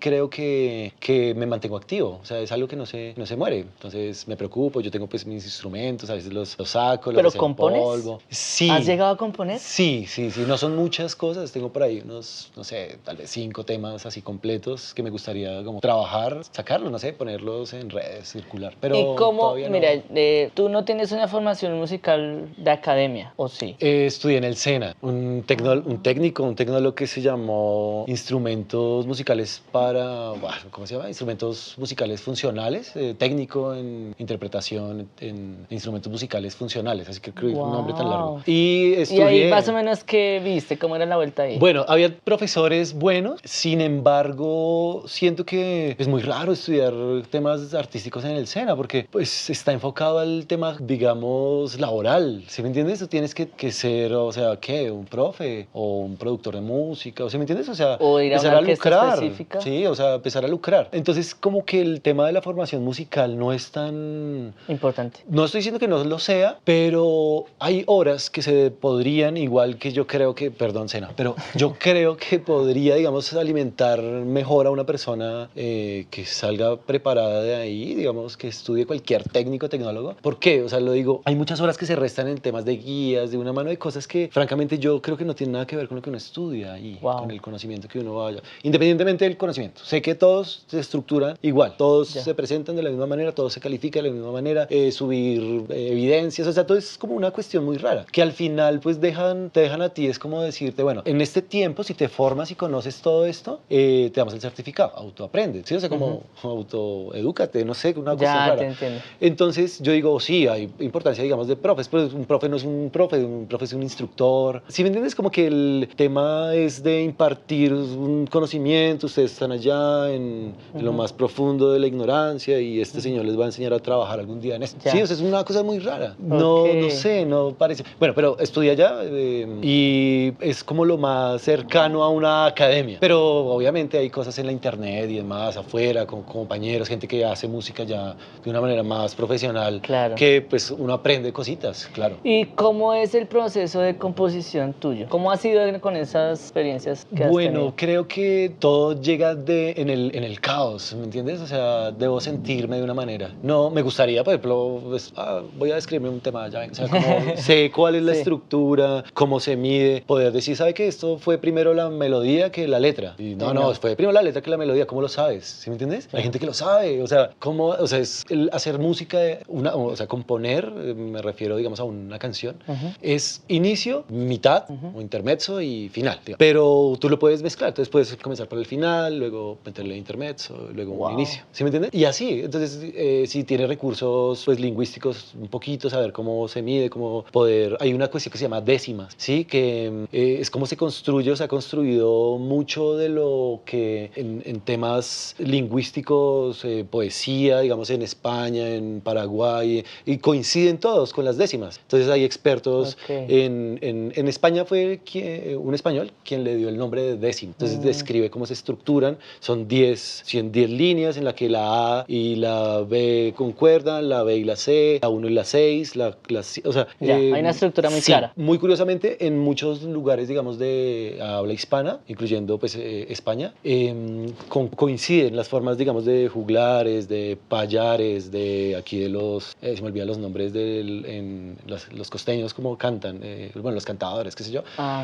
creo que me mantengo activo, o sea, es algo que no se muere. Entonces me preocupo, yo tengo pues mis instrumentos, a veces los saco, los ¿Pero desempolvo. compones? Sí. ¿Has llegado a componer? Sí, no son muchas cosas, tengo por ahí unos, no sé, tal vez 5 temas así completos que me gustaría como trabajar, sacarlos, no sé, ponerlos en puede circular. Pero ¿Y cómo, todavía no. mira, tú no tienes una formación musical de academia, o sí? Estudié en el SENA, un tecnólogo que se llamó Instrumentos Musicales para, bueno, ¿cómo se llama? Instrumentos Musicales Funcionales, técnico en interpretación en instrumentos musicales funcionales, así que creo que es un nombre tan largo. Wow. Y ¿Y estudié... ahí más o menos qué viste? ¿Cómo era la vuelta ahí? Bueno, había profesores buenos, sin embargo, siento que es muy raro estudiar temas artísticos en el SENA porque pues está enfocado al tema, digamos, laboral, ¿sí me entiendes? Tú tienes que ser, o sea, ¿qué? Un profe o un productor de música, ¿sí me entiendes? O sea, O ir a empezar una a orquesta lucrar, específica. sí, o sea, empezar a lucrar. Entonces, como que el tema de la formación musical no es tan... Importante. No estoy diciendo que no lo sea, pero hay horas que se podrían, igual que yo creo que, perdón, Sena, pero yo creo que podría, digamos, alimentar mejor a una persona que salga preparada de ahí, digamos, que estudie cualquier técnico, tecnólogo. ¿Por qué? O sea, lo digo, hay muchas horas que se restan en temas de guías, de una mano de cosas que, francamente, yo creo que no tienen nada que ver con lo que uno estudia y Wow. con el conocimiento que uno vaya. Independientemente del conocimiento. Sé que todos se estructuran igual, todos Ya. se presentan de la misma manera, todos se califican de la misma manera, subir evidencias, o sea, todo es como una cuestión muy rara, que al final pues te dejan a ti, es como decirte, bueno, en este tiempo si te formas y conoces todo esto, te damos el certificado, autoaprende, ¿sí? O sea, como autoedúcate, no sé, una cuestión Ya, rara. te entiendo. Entonces yo digo, sí, hay importancia, digamos, de profes, pero un profe no es un profe es un instructor. ¿Sí me entiendes? Como que el tema es de impartir un conocimiento, ustedes están allá en lo más profundo de la ignorancia y este señor les va a enseñar a trabajar algún día en esto. Ya. Sí, o sea, es una cosa muy rara. No, Ok. no sé, no parece. Bueno, pero estudié allá y es como lo más cercano a una academia. Pero obviamente hay cosas en la internet y demás afuera, con compañeros, gente que hace música ya de una manera más profesional. Claro. Que pues uno aprende cositas, claro. ¿Y cómo es el proceso de composición tuyo? ¿Cómo ha sido con esas experiencias que has Bueno, tenido? creo que todo llega en el caos, ¿me entiendes? O sea, debo sentirme de una manera. No, me gustaría, por ejemplo, pues, voy a escribirme un tema, ya ven, o sea, como sé cuál es la Sí. estructura, cómo se mide, poder decir, ¿sabe que esto fue primero la melodía que la letra? Y no, Sí, no, no. fue primero la letra que la melodía, ¿cómo lo sabes? ¿Sí me entiendes? Hay gente que lo sabe, o sea, ¿cómo? O sea, es el hacer música, o sea, componer, me refiero, digamos, a una canción, es inicio, mitad o intermezzo y final, digamos. Pero tú lo puedes mezclar, entonces puedes comenzar por el final, luego meterle intermezzo, luego Wow. un inicio, ¿sí me entiendes? Y así, entonces, si tiene recursos pues lingüísticos un poquito, saber cómo se mide, cómo poder, hay una cuestión que se llama décimas, ¿sí? Que es cómo se construye, o se ha construido mucho de lo que en temas lingüísticos, poesía, digamos en España, en Paraguay, y coinciden todos con las décimas. Entonces hay expertos en España fue un español quien le dio el nombre de décima. Entonces describe cómo se estructuran. Son 10 líneas en las que la A y la B concuerdan, la B y la C, la 1 y la 6, o sea... Ya, hay una estructura muy clara. Muy curiosamente, en muchos lugares, digamos, de habla hispana, incluyendo pues España, coinciden las formas, digamos, de juglares, de payares, de aquí de los... se me olvidan los nombres de los costeños, como cantan, bueno, los cantadores, qué sé yo.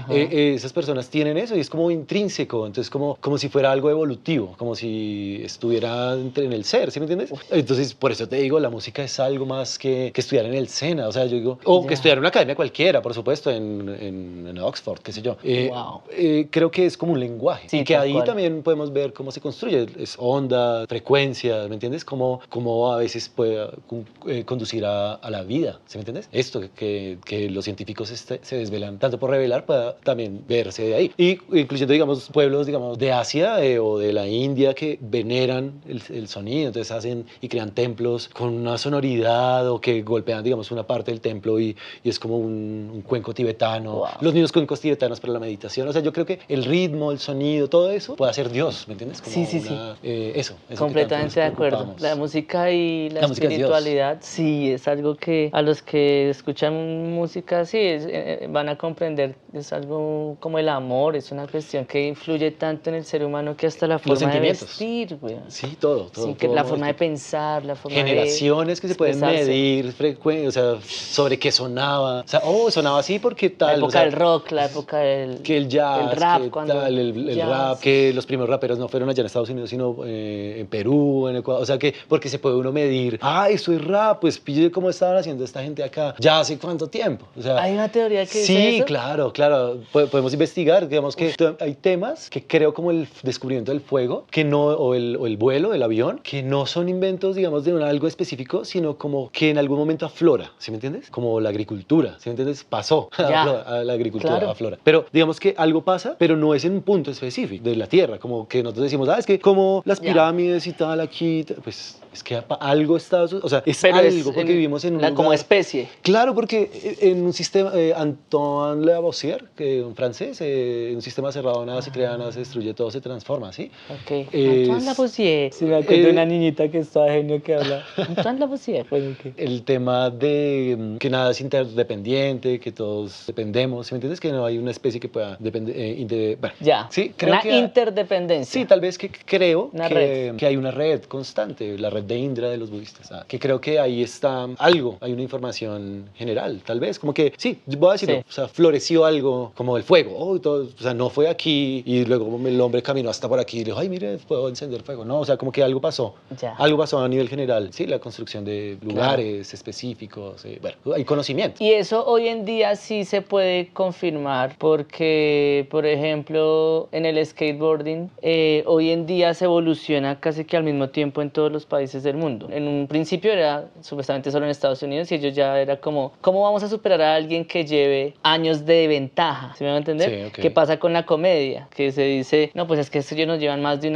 Esas personas tienen eso y es como intrínseco, entonces como si fuera algo evolutivo, como si estuviera en el ser, ¿sí me entiendes? Entonces, por eso te digo, la música es algo más que estudiar en el SENA, o sea, yo digo, o que estudiar en una academia cualquiera, por supuesto, en Oxford, qué sé yo. Wow. Creo que es como un lenguaje, Sí, y que tal ahí cual. también podemos ver cómo se construye, es onda, frecuencia, ¿me entiendes? Cómo a veces puede conducir a la vida, ¿sí me entiendes? Esto que los científicos se desvelan tanto por revelar, pueda también verse de ahí. Y incluyendo, digamos, pueblos, digamos, de Asia o de la India que veneran el sonido, entonces hacen y crean templos con una sonoridad o que golpean, digamos, una parte del templo y es como un cuenco tibetano. Wow. Los mismos cuencos tibetanos para la meditación. O sea, yo creo que el ritmo, el sonido, todo eso puede hacer Dios, ¿me entiendes? Como Sí. eso Completamente de acuerdo. La música y la música es Dios. espiritualidad, sí, es algo que a los que escuchan música, sí, van a comprender. Es algo como el amor, es una cuestión que influye tanto en el ser humano que hasta la Los forma de sentimientos. vestir, güey. Sí, todo. Sí, que todo la forma de pensar, la forma generaciones de que se pueden expresarse. medir, o sea, sobre qué sonaba. O sea, sonaba así porque tal. La época o sea, del rock, la época del que el jazz, el rap, que cuando tal, el jazz. rap, que los primeros raperos no fueron allá en Estados Unidos, sino en Perú, en Ecuador. O sea, que porque se puede uno medir, eso es rap, pues pille cómo estaban haciendo esta gente acá, ya hace cuánto tiempo. O sea, ¿Hay una teoría que dice sí, eso? claro, podemos investigar, digamos que hay temas que creo como el descubrimiento del fuego, que no, o el vuelo del avión, que no son inventos, digamos, de algo específico, sino como que en algún momento aflora, ¿sí me entiendes? Como la agricultura, ¿sí me entiendes? Pasó Ya, a la agricultura, claro. aflora. Pero digamos que algo pasa, pero no es en un punto específico de la Tierra, como que nosotros decimos, es que como las Ya. pirámides y tal aquí, pues es que algo está, o sea, es Pero algo porque vivimos en un lugar. como especie. Claro, porque en un sistema, Antoine Lavoisier, que un francés, un sistema cerrado, nada se crea, nada se destruye, todo se transforma, ¿sí? Ok. Es- Antoine Lavoisier. Sí, me acuerdo de una niñita que estaba genio que habla. Antoine Lavoisier. Bueno, ¿qué? El tema de que nada es interdependiente, que todos dependemos, ¿sí me entiendes? Que no hay una especie que pueda depender, bueno, Ya. sí, creo Una que interdependencia. sí, tal vez que creo Una que, red. que hay una red constante, la red de Indra de los budistas, que creo que ahí está algo, hay una información general, tal vez, como que, sí, voy a decirlo, Sí. o sea, floreció algo como el fuego, todo, o sea, no fue aquí y luego el hombre caminó hasta por aquí y dijo, ay, mire, puedo encender fuego, no, o sea, como que algo pasó. Ya. Algo pasó a nivel general, sí, la construcción de lugares específicos, bueno, hay conocimiento. Y eso hoy en día sí se puede confirmar porque, por ejemplo, en el skateboarding, hoy en día se evoluciona casi que al mismo tiempo en todos los países del mundo. En un principio era supuestamente solo en Estados Unidos y ellos ya era como, ¿cómo vamos a superar a alguien que lleve años de ventaja? ¿Sí me va a entender? Sí, ok. ¿Qué pasa con la comedia? Que se dice, no, pues es que ellos nos llevan más de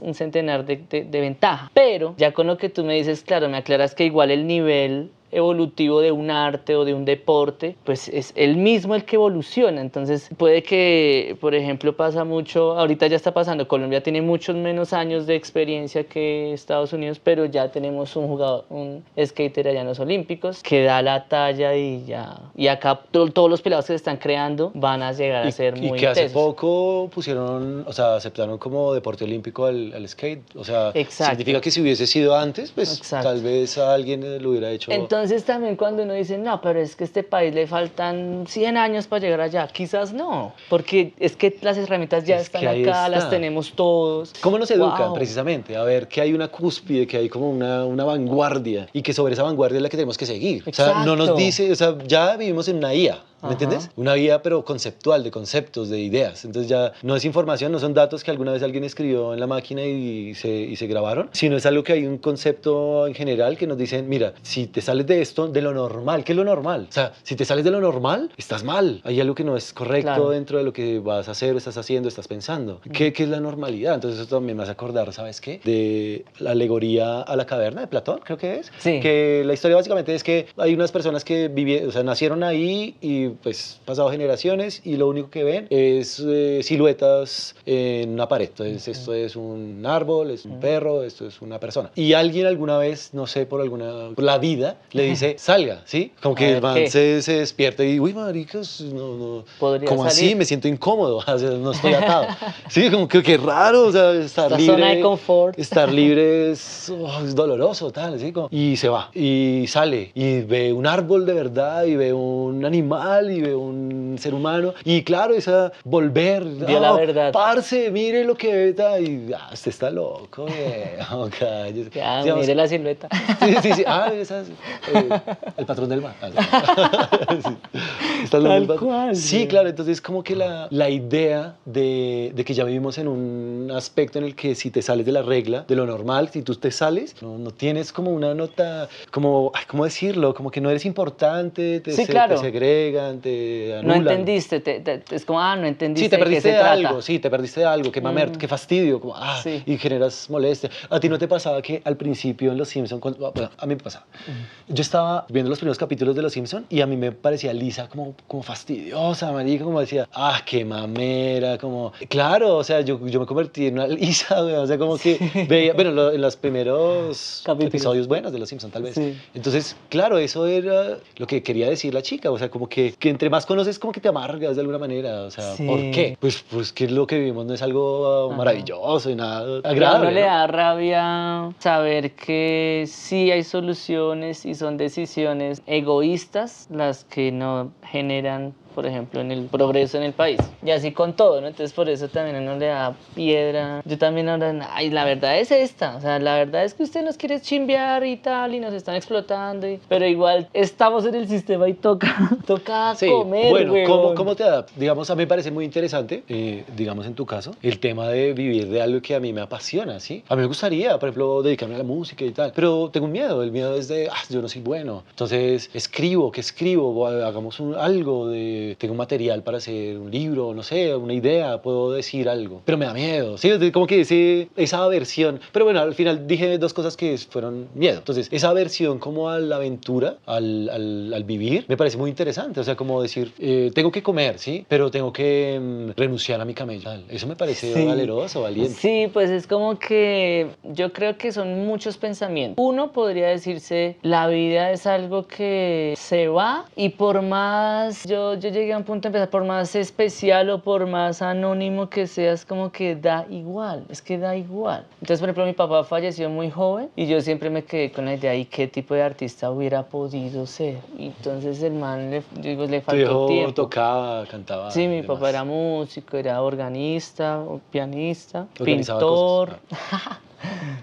un centenar de ventaja. Pero ya con lo que tú me dices, claro, me aclaras que igual el nivel evolutivo de un arte o de un deporte, pues es el mismo el que evoluciona. Entonces puede que, por ejemplo, pasa mucho, ahorita ya está pasando, Colombia tiene muchos menos años de experiencia que Estados Unidos, pero ya tenemos un jugador, un skater allá en los Olímpicos que da la talla y ya, y acá todos los pelados que se están creando van a llegar a ser Y muy que hace tesos. poco pusieron, o sea, aceptaron como deporte olímpico al skate. O sea, Exacto. significa que si hubiese sido antes, pues Exacto. tal vez a alguien lo hubiera hecho. Entonces también cuando uno dice, no, pero es que a este país le faltan 100 años para llegar allá, quizás no, porque es que las herramientas ya Es están que ahí acá, las está. tenemos todos. ¿Cómo nos educan Wow. precisamente? A ver que hay una cúspide, que hay como una vanguardia y que sobre esa vanguardia es la que tenemos que seguir. O sea, no nos Exacto. dice, o sea, ya vivimos en una IA. ¿Me Ajá. entiendes? Una IA pero conceptual, de conceptos, de ideas. Entonces ya no es información, no son datos que alguna vez alguien escribió en la máquina y se grabaron, sino es algo que hay un concepto en general que nos dicen, mira, si te sales de esto, de lo normal, ¿qué es lo normal? O sea, si te sales de lo normal, estás mal. Hay algo que no es correcto Claro. dentro de lo que vas a hacer, estás haciendo, estás pensando. ¿Qué es la normalidad? Entonces eso también me hace acordar, ¿sabes qué? De la alegoría a la caverna de Platón, creo que es. Sí. Que la historia básicamente es que hay unas personas que o sea, nacieron ahí y pues pasado generaciones y lo único que ven es siluetas en una pared. Entonces esto es un árbol, es un perro, esto es una persona. Y alguien alguna vez, no sé, por la vida, le dice, salga, ¿sí? Como A que ver, el man ¿qué? se despierta y, uy, maricas, no. Podría ¿Cómo salir. así? Me siento incómodo, o sea, no estoy atado. Sí, como que qué raro, o sea, estar Esta libre. zona de confort. Estar libre es doloroso, tal, ¿sí? Y se va, y sale, y ve un árbol de verdad, y ve un animal, y ve un ser humano, y claro, esa volver, Vio la verdad. parce, mire lo que ve, y usted está loco, viejo, cállese. Ya, Digamos, mire la silueta. sí, esa es el patrón del mal. Sí. Está hablando Tal del patrón. cual, Sí, güey. claro, entonces como que la idea de que ya vivimos en un aspecto en el que si te sales de la regla, de lo normal, si tú te sales, no tienes como una nota, como, ¿cómo decirlo? Como que no eres importante, Sí, claro. te segregan, te No anulan. entendiste, es como, no entendiste Sí, te de qué perdiste se de trata. algo, sí, te perdiste de algo, qué mamer, qué fastidio, como, Sí. y generas molestia. ¿A ti no te pasaba que al principio en Los Simpsons, bueno, a mí me pasaba, yo estaba viendo los primeros capítulos de Los Simpsons y a mí me parecía Lisa como fastidiosa, marica, como decía, qué mamera, como, claro, o sea, yo me convertí en una Lisa, güey, o sea, como que veía, bueno, en los primeros Capítulos. episodios buenos de Los Simpsons, tal vez. Sí. Entonces, claro, eso era lo que quería decir la chica, o sea, como que entre más conoces, como que te amargas de alguna manera, o sea, Sí. ¿por qué? Pues que lo que vivimos no es algo maravilloso y nada A agradable, uno le ¿no? da rabia saber que sí hay soluciones y son decisiones egoístas las que no generan por ejemplo, en el progreso en el país. Y así con todo, ¿no? Entonces por eso también a uno le da piedra. Yo también ahora, ay, la verdad es esta, o sea, la verdad es que usted nos quiere chimbear y tal, y nos están explotando, pero igual estamos en el sistema y toca Sí, comer, bueno, huevón. ¿cómo te adaptas? Digamos, a mí me parece muy interesante, digamos en tu caso, el tema de vivir de algo que a mí me apasiona, ¿sí? A mí me gustaría, por ejemplo, dedicarme a la música y tal, pero tengo un miedo, el miedo es de, yo no soy bueno. Entonces, escribo, ¿qué escribo? O hagamos algo, tengo material para hacer un libro, no sé, una idea, puedo decir algo, pero me da miedo, ¿sí? Como que esa aversión, pero bueno, al final dije dos cosas que fueron miedo. Entonces, esa aversión como a la aventura, al vivir, me parece muy interesante, o sea, como decir, tengo que comer, ¿sí? Pero tengo que renunciar a mi camello. Eso me parece valeroso, valiente. Sí, pues es como que yo creo que son muchos pensamientos. Uno podría decirse, la vida es algo que se va y por más, yo llegué a un punto de empezar, por más especial o por más anónimo que seas, como que da igual, es que da igual. Entonces, por ejemplo, mi papá falleció muy joven y yo siempre me quedé con la idea, ¿y qué tipo de artista hubiera podido ser? Y entonces el man, le Tu faltó hijo tiempo. tocaba, cantaba. Sí, mi y papá demás. era músico, era organista, pianista, Organizaba pintor, cosas.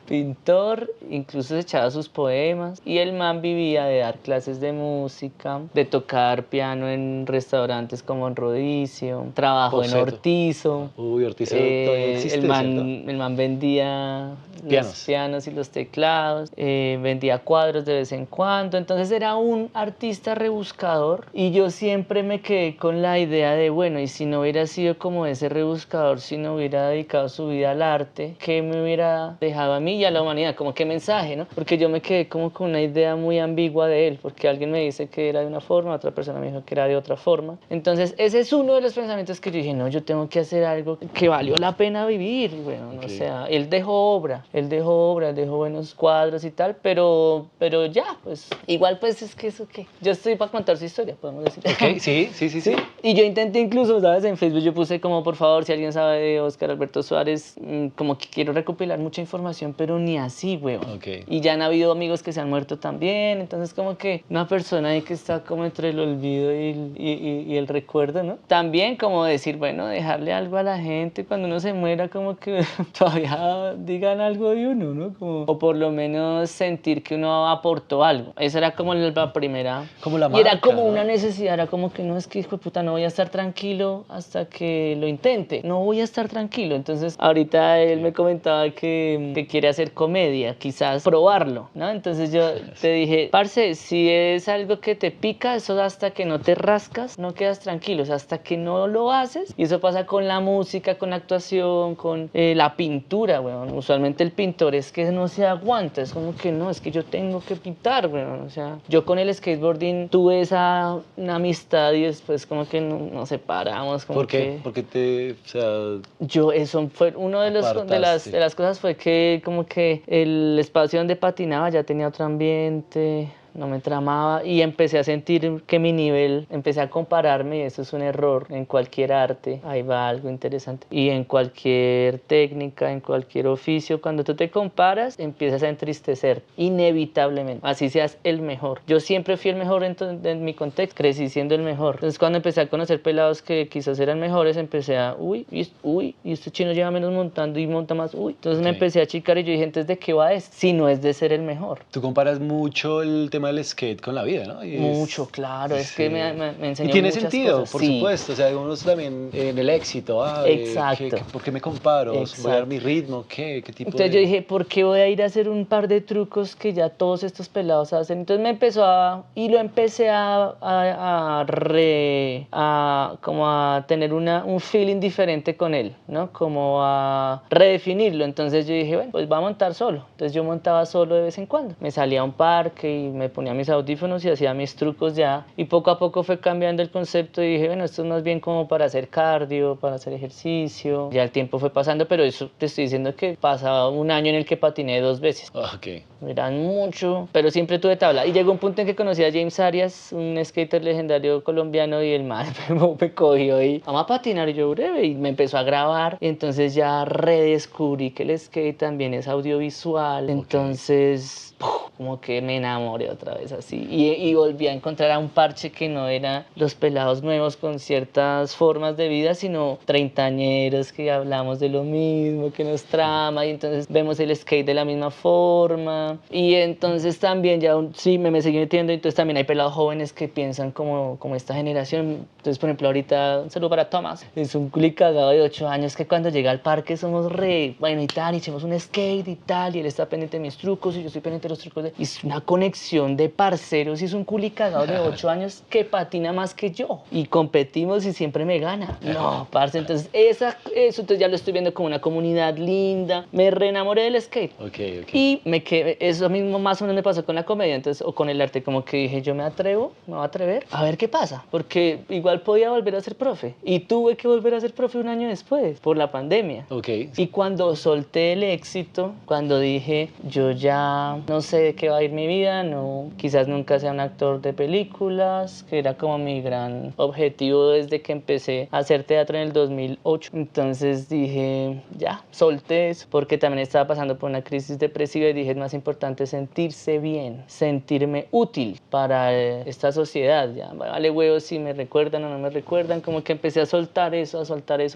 pintor, incluso se echaba sus poemas. Y el man vivía de dar clases de música, de tocar piano en restaurantes como en Rodicio, trabajó en Boceto. Ortizo. Uy, Ortiz todavía existe, El ¿cierto? man vendía los Pianos. pianos y los teclados, vendía cuadros de vez en cuando, entonces era un artista rebuscador y yo siempre me quedé con la idea de, bueno, y si no hubiera sido como ese rebuscador, si no hubiera dedicado su vida al arte, ¿qué me hubiera dejado a mí y a la humanidad? Como qué mensaje, ¿no? Porque yo me quedé como con una idea muy ambigua de él, porque alguien me dice que era de una forma, otra persona me dijo que era de otra forma. Entonces ese es uno de los pensamientos que yo dije, no, yo tengo que hacer algo que valió la pena vivir. Bueno, no sé, él dejó dejó buenos cuadros y tal, pero ya, pues igual pues es que eso que yo estoy para contar su historia, podemos decir. Ok, sí. Y yo intenté incluso, ¿sabes? En Facebook yo puse como, por favor, si alguien sabe de Óscar Alberto Suárez, como que quiero recopilar mucha información, pero ni así, weón. Ok. Y ya han habido amigos que se han muerto también, entonces como que una persona ahí que está como entre el olvido y el recuerdo, ¿no? También como decir, bueno, dejarle algo a la gente cuando uno se muera, como que todavía digan algo de uno, ¿no? Como, o por lo menos sentir que uno aportó algo. Esa era como la primera. Como la y era marca, como ¿no? una necesidad, era como que no, es que hijo de puta, no voy a estar tranquilo hasta que lo intente. No voy a estar tranquilo. Entonces, ahorita él me comentaba que quiere hacer comedia, quizás probarlo, ¿no? Entonces yo te dije, parce, si es algo que te pica, eso hasta que no te rascas, no quedas tranquilo. O sea, hasta que no lo haces. Y eso pasa con la música, con la actuación, con la pintura, weón. Usualmente el pintor es que no se aguanta, es como que no, es que yo tengo que pintar, weón. O sea, yo con el skateboarding tuve una amistad y después como que nos separamos. Como ¿Por qué? que Porque o sea, eso fue uno de apartaste. las cosas fue que como que el espacio donde patinaba ya tenía otro ambiente, no me tramaba y empecé a sentir que mi nivel, empecé a compararme y eso es un error en cualquier arte, ahí va algo interesante, y en cualquier técnica, en cualquier oficio, cuando tú te comparas empiezas a entristecer, inevitablemente, así seas el mejor. Yo siempre fui el mejor en mi contexto, crecí siendo el mejor. Entonces cuando empecé a conocer pelados que quizás eran mejores, empecé a, y este chino lleva menos montando y monta más, entonces me empecé a achicar y yo dije, entonces ¿de qué va esto? Si no es de ser el mejor. Tú comparas mucho el tema del skate con la vida, ¿no? Mucho, claro, es que me enseñó y tiene muchas sentido, cosas. por Sí. supuesto, o sea, uno también en el éxito, Exacto. ¿por qué me comparo? ¿Voy a dar Exacto. mi ritmo? ¿Qué tipo Entonces de...? yo dije, ¿por qué voy a ir a hacer un par de trucos que ya todos estos pelados hacen? Entonces me empezó y lo empecé como a tener un feeling diferente con él, ¿no? Como a redefinirlo. Entonces yo dije, bueno, pues va a montar solo. Entonces yo montaba solo de vez en cuando. Me salía a un parque y me ponía mis audífonos y hacía mis trucos ya. Y poco a poco fue cambiando el concepto y dije, bueno, esto es más bien como para hacer cardio, para hacer ejercicio. Ya el tiempo fue pasando, pero eso te estoy diciendo que pasaba un año en el que patiné 2 veces. Ok. Eran mucho, pero siempre tuve tabla. Y llegó un punto en que conocí a James Arias, un skater legendario colombiano, y el man me cogió y vamos a patinar, y yo breve, y me empezó a grabar. Y entonces ya redescubrí que el skate también es audiovisual. Entonces, como que me enamoré otra otra vez así. Y volví a encontrar a un parche que no era los pelados nuevos con ciertas formas de vida, sino treintañeros que hablamos de lo mismo, que nos trama, y entonces vemos el skate de la misma forma. Y entonces también ya sí me seguí metiendo, entonces también hay pelados jóvenes que piensan como esta generación. Entonces, por ejemplo, ahorita, un saludo para Tomás, es un culi cagado de 8 años que cuando llega al parque somos re, bueno y tal, y echemos un skate y tal, y él está pendiente de mis trucos y yo estoy pendiente de los trucos de... Y es una conexión de parceros, y es un culi cagado de 8 años que patina más que yo, y competimos y siempre me gana. No, parce, entonces eso entonces ya lo estoy viendo como una comunidad linda, me reenamoré del skate. Ok. Y me quedé, eso mismo más o menos me pasó con la comedia, entonces, o con el arte, como que dije, yo me voy a atrever a ver qué pasa, porque igual podía volver a ser profe, y tuve que volver a ser profe un año después, por la pandemia. Ok. Y cuando solté el éxito, cuando dije, yo ya no sé de qué va a ir mi vida, no, quizás nunca sea un actor de películas, que era como mi gran objetivo desde que empecé a hacer teatro en el 2008. Entonces dije, ya, solté eso, porque también estaba pasando por una crisis depresiva y dije, es más importante sentirse bien, sentirme útil para esta sociedad. Ya, vale huevos si me recuerdan o no me recuerdan, como que empecé a soltar eso.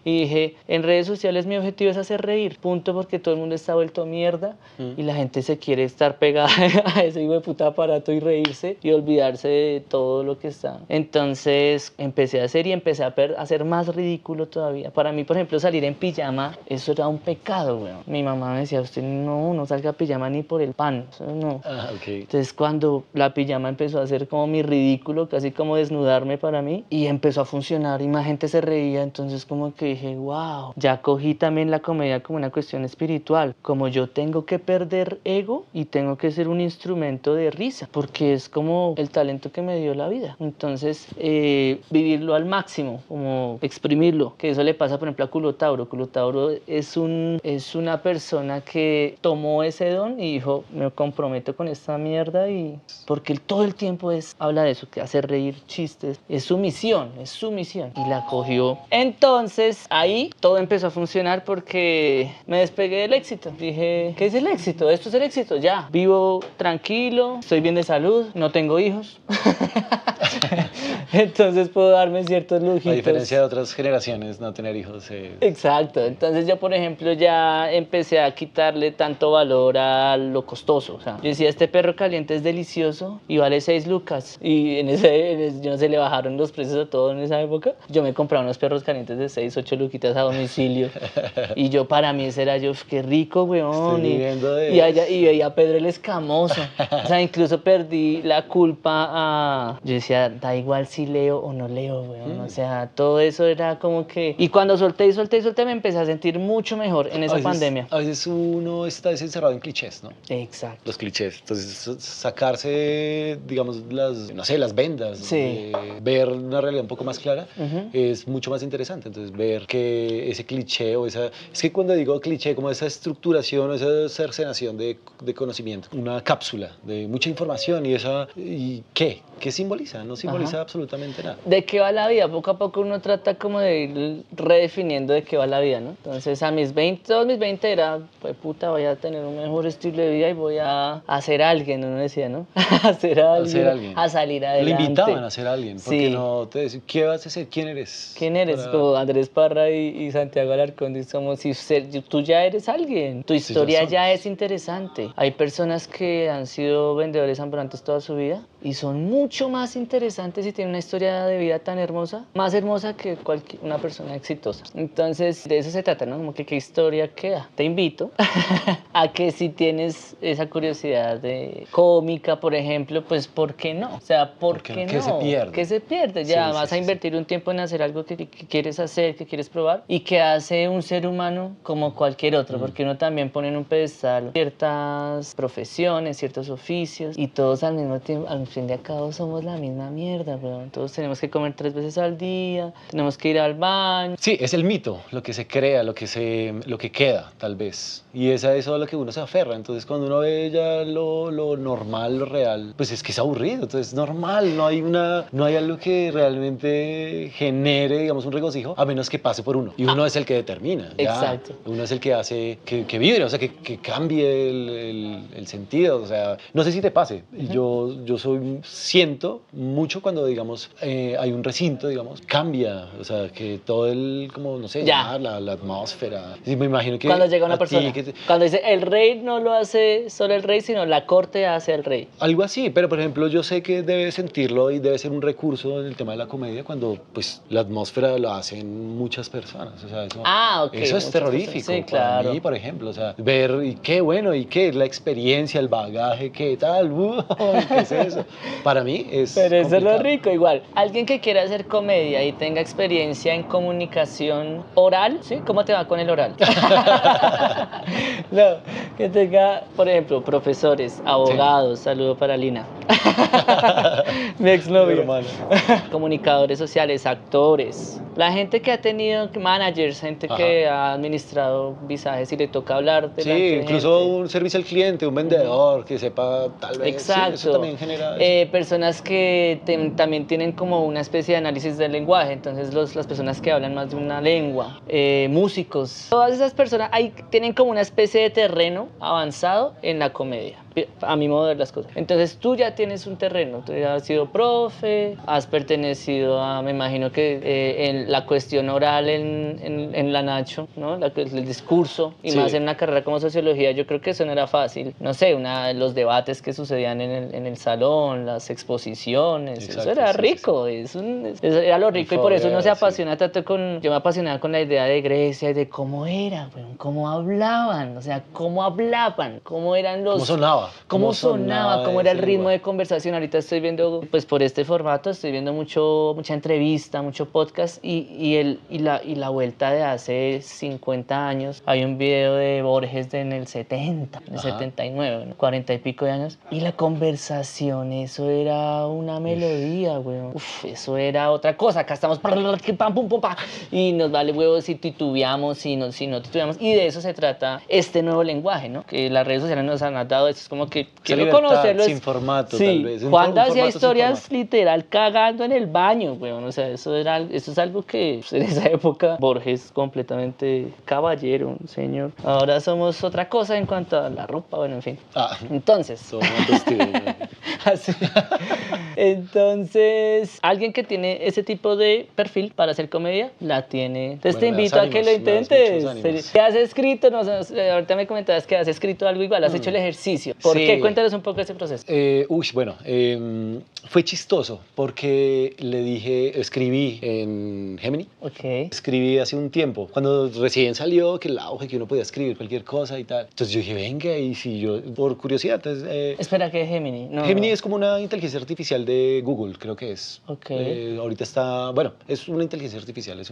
Y dije, en redes sociales mi objetivo es hacer reír, punto, porque todo el mundo está vuelto mierda y la gente se quiere estar pegada a ese hijo de puta aparato y reírse y olvidarse de todo lo que está. Entonces empecé a hacer y empecé a hacer más ridículo todavía. Para mí, por ejemplo, salir en pijama, eso era un pecado, weón. Mi mamá me decía, usted no salga a pijama ni por el pan, eso no. Ok. Entonces cuando la pijama empezó a ser como mi ridículo, casi como desnudarme para mí, y empezó a funcionar y más gente se reía, entonces como que dije, wow, ya cogí también la comedia como una cuestión espiritual, como yo tengo que perder ego y tengo que ser un instrumento de risa, porque es como el talento que me dio la vida. Entonces vivirlo al máximo, como exprimirlo, que eso le pasa por ejemplo a Culo Tauro. Culo Tauro es una persona que tomó ese don y dijo, me comprometo con esta mierda, y porque él todo el tiempo habla de eso, que hace reír, chistes, es su misión, y la cogió. Entonces ahí todo empezó a funcionar porque me despegué del éxito. Dije, ¿qué es el éxito? Esto es el éxito, ya. Vivo tranquilo, estoy bien de salud, no tengo hijos. Entonces puedo darme ciertos lujitos. A diferencia de otras generaciones, no tener hijos. Exacto. Entonces yo, por ejemplo, ya empecé a quitarle tanto valor a lo costoso. O sea, yo decía, este perro caliente es delicioso y vale 6 lucas. Y yo no sé, le bajaron los precios a todo en esa época. Yo me compraba unos perros calientes de 6, 8 luquitas a domicilio. Y yo, para mí, ese era yo, qué rico, weón. Estoy viviendo de y veía a Pedro el Escamoso. O sea, incluso perdí la culpa yo decía, da igual si leo o no leo, weón. O sea, todo eso era como que... Y cuando solté, me empecé a sentir mucho mejor en esa pandemia. A veces uno está encerrado en clichés, ¿no? Exacto. Los clichés. Entonces, sacarse, digamos, las vendas, Sí. ver una realidad un poco más clara, Uh-huh. es mucho más interesante. Entonces, ver que ese cliché o esa... Es que cuando digo cliché, como esa estructuración o esa cercenación de conocimiento, una cápsula de mucha información ¿y qué? ¿Qué simboliza? No simboliza absolutamente nada. ¿De qué va la vida? Poco a poco uno trata como de ir redefiniendo de qué va la vida, ¿no? Entonces a todos mis 20 era, pues puta, voy a tener un mejor estilo de vida y voy a ser alguien, uno decía, ¿no? a ser alguien, a salir adelante. Le invitaban a ser alguien, porque sí. no te decían, ¿qué vas a hacer? ¿Quién eres? ¿Quién eres? Como Andrés Parra y Santiago Alarcón, somos, tú ya eres alguien, tu historia ya es interesante. Hay personas que han sido vendedores ambulantes toda su vida y son mucho más interesantes y tienen una historia de vida tan hermosa, más hermosa que una persona exitosa. Entonces, de eso se trata, ¿no? Como que qué historia queda. Te invito a que si tienes esa curiosidad de cómica, por ejemplo, pues ¿por qué no? O sea, ¿por qué no? ¿Qué se pierde? ¿Qué se pierde? Ya vas a invertir un tiempo en hacer algo que quieres hacer, que quieres probar y que hace un ser humano como cualquier otro, porque uno también pone en un pedestal ciertas profesiones, ciertos oficios y todos al mismo tiempo, en fin de cabo somos la misma mierda, weón. Todos tenemos que comer 3 veces al día, tenemos que ir al baño. Sí, es el mito, lo que se crea, lo que queda, tal vez. Y es a eso a lo que uno se aferra. Entonces, cuando uno ve ya lo normal, lo real, pues es que es aburrido. Entonces, es normal, no hay algo que realmente genere, digamos, un regocijo, a menos que pase por uno. Y uno es el que determina. Ya. Exacto. Uno es el que hace que vibre, o sea, que cambie el sentido. O sea, no sé si te pase. Siento mucho cuando, digamos, hay un recinto, digamos, cambia. O sea, que todo como, no sé, Ya. la atmósfera. Y me imagino que Cuando llega una a ti, persona, que cuando dice el rey no lo hace solo el rey, sino la corte hace al rey. algo así, pero por ejemplo yo sé que debe sentirlo y debe ser un recurso en el tema de la comedia cuando pues la atmósfera lo hacen muchas personas, o sea, eso, Ok. eso es muchas terrorífico personas. Sí, para claro. mí, por ejemplo, o sea, ver y qué bueno y qué la experiencia, el bagaje, qué tal, qué es eso, para mí es Pero eso es lo complicado. rico, igual. Alguien que quiera hacer comedia y tenga experiencia en comunicación oral, ¿sí? ¿Cómo te va con el oral? No, que tenga, por ejemplo, profesores, abogados, saludo para Lina, mi exnovia, Hermano. comunicadores sociales, actores, la gente que ha tenido managers, gente que ha administrado visajes y le toca hablar Sí, delante de incluso gente. un servicio al cliente, un vendedor que sepa tal vez. Exacto. Sí, eso también genera eso. Personas que también tienen como una especie de análisis del lenguaje, entonces las personas que hablan más de una lengua, músicos, todas esas personas ahí tienen como una especie de terreno avanzado en la comedia, a mi modo de ver las cosas. Entonces tú ya tienes un terreno, tú ya has sido profe, has pertenecido a, me imagino que en la cuestión oral en la Nacho, ¿no? El discurso, y Sí. más en una carrera como sociología, yo creo que eso no era fácil. No sé, los debates que sucedían en el salón, las exposiciones, Exacto, eso era sí, sí, rico, eso era lo rico, y por eso uno se fogueo, apasiona tanto yo me apasionaba con la idea de Grecia y de cómo era, weón, cómo hablaban, o sea, cómo hablaban, cómo eran los... ¿Cómo sonaba? ¿Cómo sonaba? ¿Cómo era el ese ritmo lenguaje? de conversación? Ahorita estoy viendo, pues por este formato, estoy viendo mucha entrevista, mucho podcast y la vuelta de hace 50 años. Hay un video de Borges en el 70, en el Ajá. 79, ¿no? 40 y pico de años. Y la conversación, eso era una melodía, weón. Uf, eso era otra cosa. Acá estamos pam, pum, pum, pa, y nos vale huevos si titubeamos, si no titubeamos. Y de eso se trata este nuevo lenguaje, ¿no? Que las redes sociales nos han dado. Esto es como que quiero libertad conocerlo. sin formato, sí. tal vez. Juanda hacía formato sin historias formato. literal cagando en el baño, weón. O sea, eso es algo que pues, en esa época Borges completamente caballero, un señor. Ahora somos otra cosa en cuanto a la ropa, bueno, en fin. Entonces, Somos testigos, ¿no? así. Entonces, alguien que tiene ese tipo de perfil para hacer comedia, la tiene. Entonces Bueno, te me das invito a que lo ánimos, me das intentes. muchos ánimos. ¿Qué has escrito? No sé, ahorita me comentabas que has escrito algo igual, has hecho el ejercicio. ¿Por Sí. qué? Cuéntanos un poco de ese proceso. Fue chistoso porque escribí en Gemini. Ok. Escribí hace un tiempo, cuando recién salió que el auge, que uno podía escribir cualquier cosa y tal. Entonces yo dije, venga, y si yo, por curiosidad, entonces... Espera, ¿qué es Gemini? No. Gemini es como una inteligencia artificial de Google, creo que es. Ok. Ahorita está, bueno, es una inteligencia artificial, es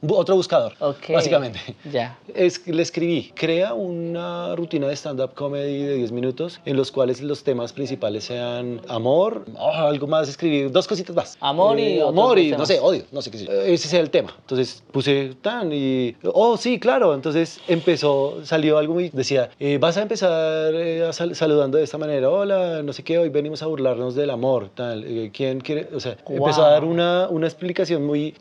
otro buscador, Ok. básicamente. Ya. Le escribí, crea una rutina de stand-up comedy de 10 minutos en los cuales los temas principales sean amor, algo más, escribí 2 cositas más. Amor y otros amor y, dos no sé, temas. odio, no sé qué sé yo. Ese sea el tema. Entonces puse tan y, sí, claro. Entonces salió algo y decía, vas a empezar saludando de esta manera, hola, no sé qué, hoy venimos a burlarnos del amor, tal, ¿quién quiere? O sea, Wow. empezó a dar una explicación muy,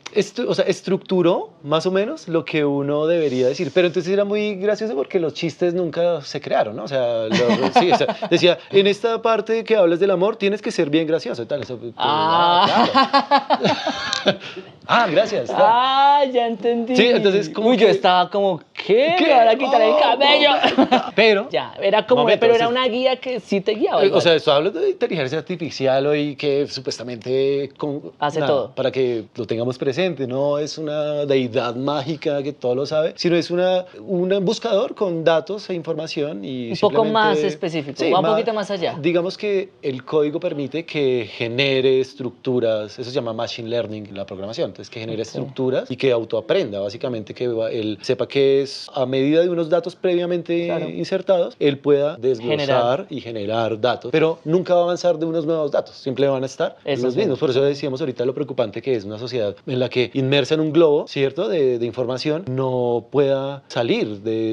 o sea, estructuró más o menos lo que uno debería decir, pero entonces era muy gracioso porque los chistes nunca se crearon, ¿no? O sea, sí, o sea, decía, en esta parte que hablas del amor tienes que ser bien gracioso y tal. Eso, claro. Gracias. Ya entendí. Sí, entonces como Uy, yo que- estaba como, ¿qué? ¿Qué? Me van a quitar el cabello. Pero, Ya, era como, Momento, pero o era sea, una guía que sí te guiaba. o igual. sea, estoy hablando de inteligencia artificial hoy que supuestamente Hace todo. para que lo tengamos presente. No es una deidad mágica que todo lo sabe, sino es un buscador con datos e información y Un poco simplemente- más específico, va un poquito más allá. Digamos que el código permite que genere estructuras, eso se llama machine learning en la programación, entonces que genere estructuras y que autoaprenda, básicamente que él sepa qué pues a medida de unos datos previamente Claro. insertados, él pueda desglosar Generar. y generar datos, pero nunca va a avanzar de unos nuevos datos, siempre van a estar Eso los sí. mismos. Por eso decíamos ahorita lo preocupante que es una sociedad en la que inmersa en un globo, ¿cierto? De información, no pueda salir de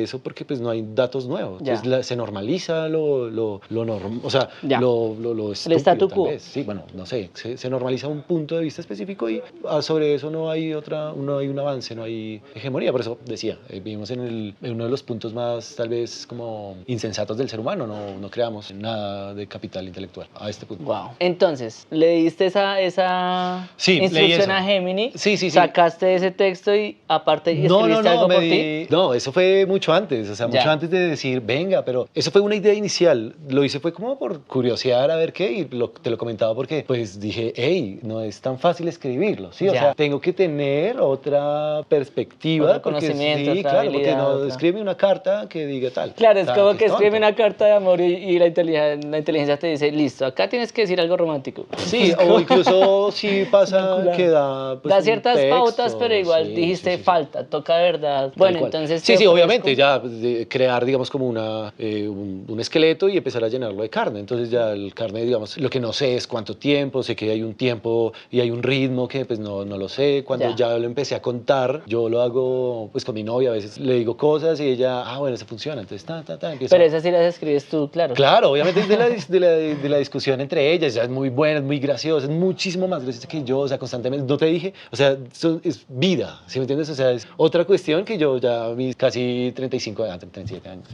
eso porque pues no hay datos nuevos. Ya. Entonces se normaliza lo normal, o sea, Ya. lo estúpido, statu tal quo. vez. Sí, bueno, no sé, se normaliza un punto de vista específico y sobre eso no hay un avance, no hay hegemonía. Por eso decía, vivimos en uno de los puntos más tal vez como insensatos del ser humano, no creamos nada de capital intelectual a este punto. Wow. Entonces, ¿le diste esa Sí, leí instrucción eso. a Gemini? Sí. Sacaste ese texto y aparte escribiste algo por ti. No, eso fue mucho antes, o sea, Ya. mucho antes de decir, venga, pero eso fue una idea inicial. Lo hice fue como por curiosear a ver qué, y te lo comentaba porque pues dije, hey, no es tan fácil escribirlo, ¿sí? O Ya. sea, tengo que tener otra perspectiva. Otro porque conocimiento, sí, otra claro, porque habilidad, no otra. escribe una carta que diga tal. Claro, es tal, como que es escribe tonto. una carta de amor y la inteligencia te dice, listo, acá tienes que decir algo romántico. Sí, o incluso si pasa Espectacular. que da pues, Da un ciertas texto, pautas, pero igual sí, dijiste sí. falta, toca de verdad. Tal Bueno, cual. entonces Sí, te sí, ofrezco- obviamente, ya pues, crear, digamos, como un esqueleto y empezar a llenarlo de carne. Entonces ya el carne, digamos, lo que no sé es cuánto tiempo, sé que hay un tiempo y hay un ritmo que pues no lo sé. Cuando Ya. ya lo empecé a contar, yo lo hago pues con mi novia, a veces le digo cosas y ella, bueno, eso funciona. Entonces, empiezo Pero a- esas sí las escribes tú, claro. Claro, obviamente es de la discusión entre ellas, ya es muy buena, es muy graciosa, es muchísimo más graciosa que yo, o sea, constantemente, no te dije, o sea, es vida, ¿sí me entiendes? O sea, es otra cuestión que yo ya a mis casi 35 años, 37 años,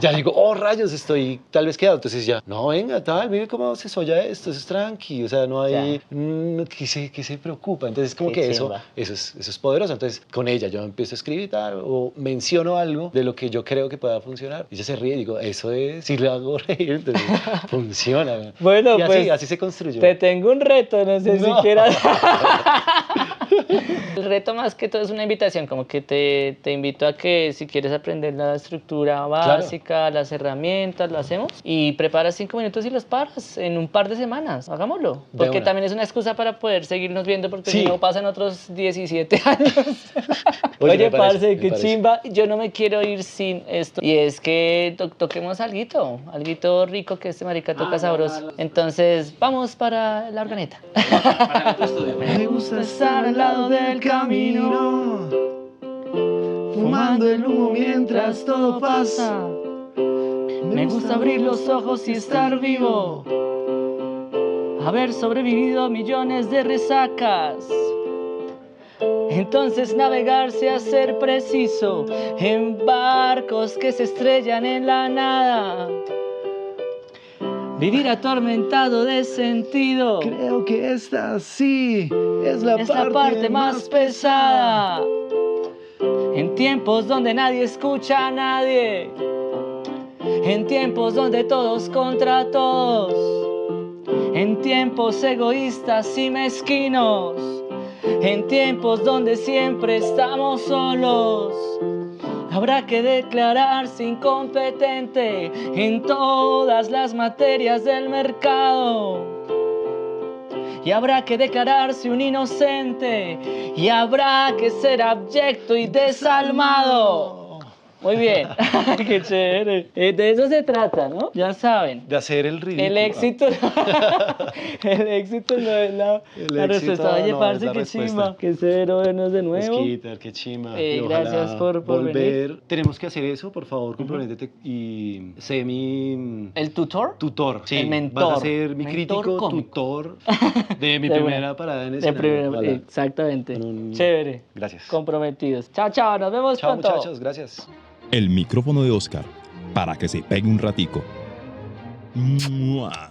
ya digo, oh rayos, estoy tal vez quedado, entonces ya, no, venga, tal, mire cómo se soya esto, eso es tranqui, o sea, no hay, que se preocupa, entonces como Qué que chimba. eso es poderoso, entonces con ella yo empiezo a escribir tal, o menciono algo de lo que yo creo que pueda funcionar, y ella se ríe y digo, eso es, si le hago reír, entonces funciona. Bueno, y así, pues, así se construyó. Te tengo un reto, no sé si No. quieras. El reto más que todo es una invitación, como que te invito a que si quieres aprender la estructura básica, las herramientas, lo hacemos y preparas 5 minutos y los paras en un par de semanas, hagámoslo. De Porque una. también es una excusa para poder seguirnos viendo porque Sí. si no pasan otros 17 años. Oye, Oye, me parece, parce, me qué parece. chimba, yo no me quiero ir sin esto. Y es que toquemos alguito rico que este marica toca sabroso. Entonces, vamos para la organeta. Me gusta estar al lado del camino, fumando el humo mientras todo pasa. Me gusta abrir los ojos y estar vivo. Haber sobrevivido a millones de resacas. Entonces navegar se hace preciso en barcos que se estrellan en la nada. Vivir atormentado de sentido Creo que esta sí es la parte más pesada. En tiempos donde nadie escucha a nadie. En tiempos donde todos contra todos. En tiempos egoístas y mezquinos. En tiempos donde siempre estamos solos. Habrá que declararse incompetente en todas las materias del mercado. Y habrá que declararse un inocente. Y habrá que ser abyecto y desalmado. Muy bien, qué chévere. De eso se trata, ¿no? Ya saben. De hacer el ridículo. El éxito, el éxito no es la El respuesta. éxito Oye, no parce, es la qué respuesta. chimba. Qué cero vernos de nuevo. Esquita, qué chima. Y ojalá gracias por volver. venir. Tenemos que hacer eso, por favor, comprométete y sé mi ¿El tutor? tutor. Sí, El mentor. vas a ser mi Mentor crítico, cómico. tutor de mi De primera una. parada en De escenario. primera, Ojalá. exactamente. Con un- Chévere. Gracias. Comprometidos. Chao, chao. Nos vemos Chao, pronto. muchachos. Gracias. El micrófono de Oscar, para que se pegue un ratico. ¡Mua!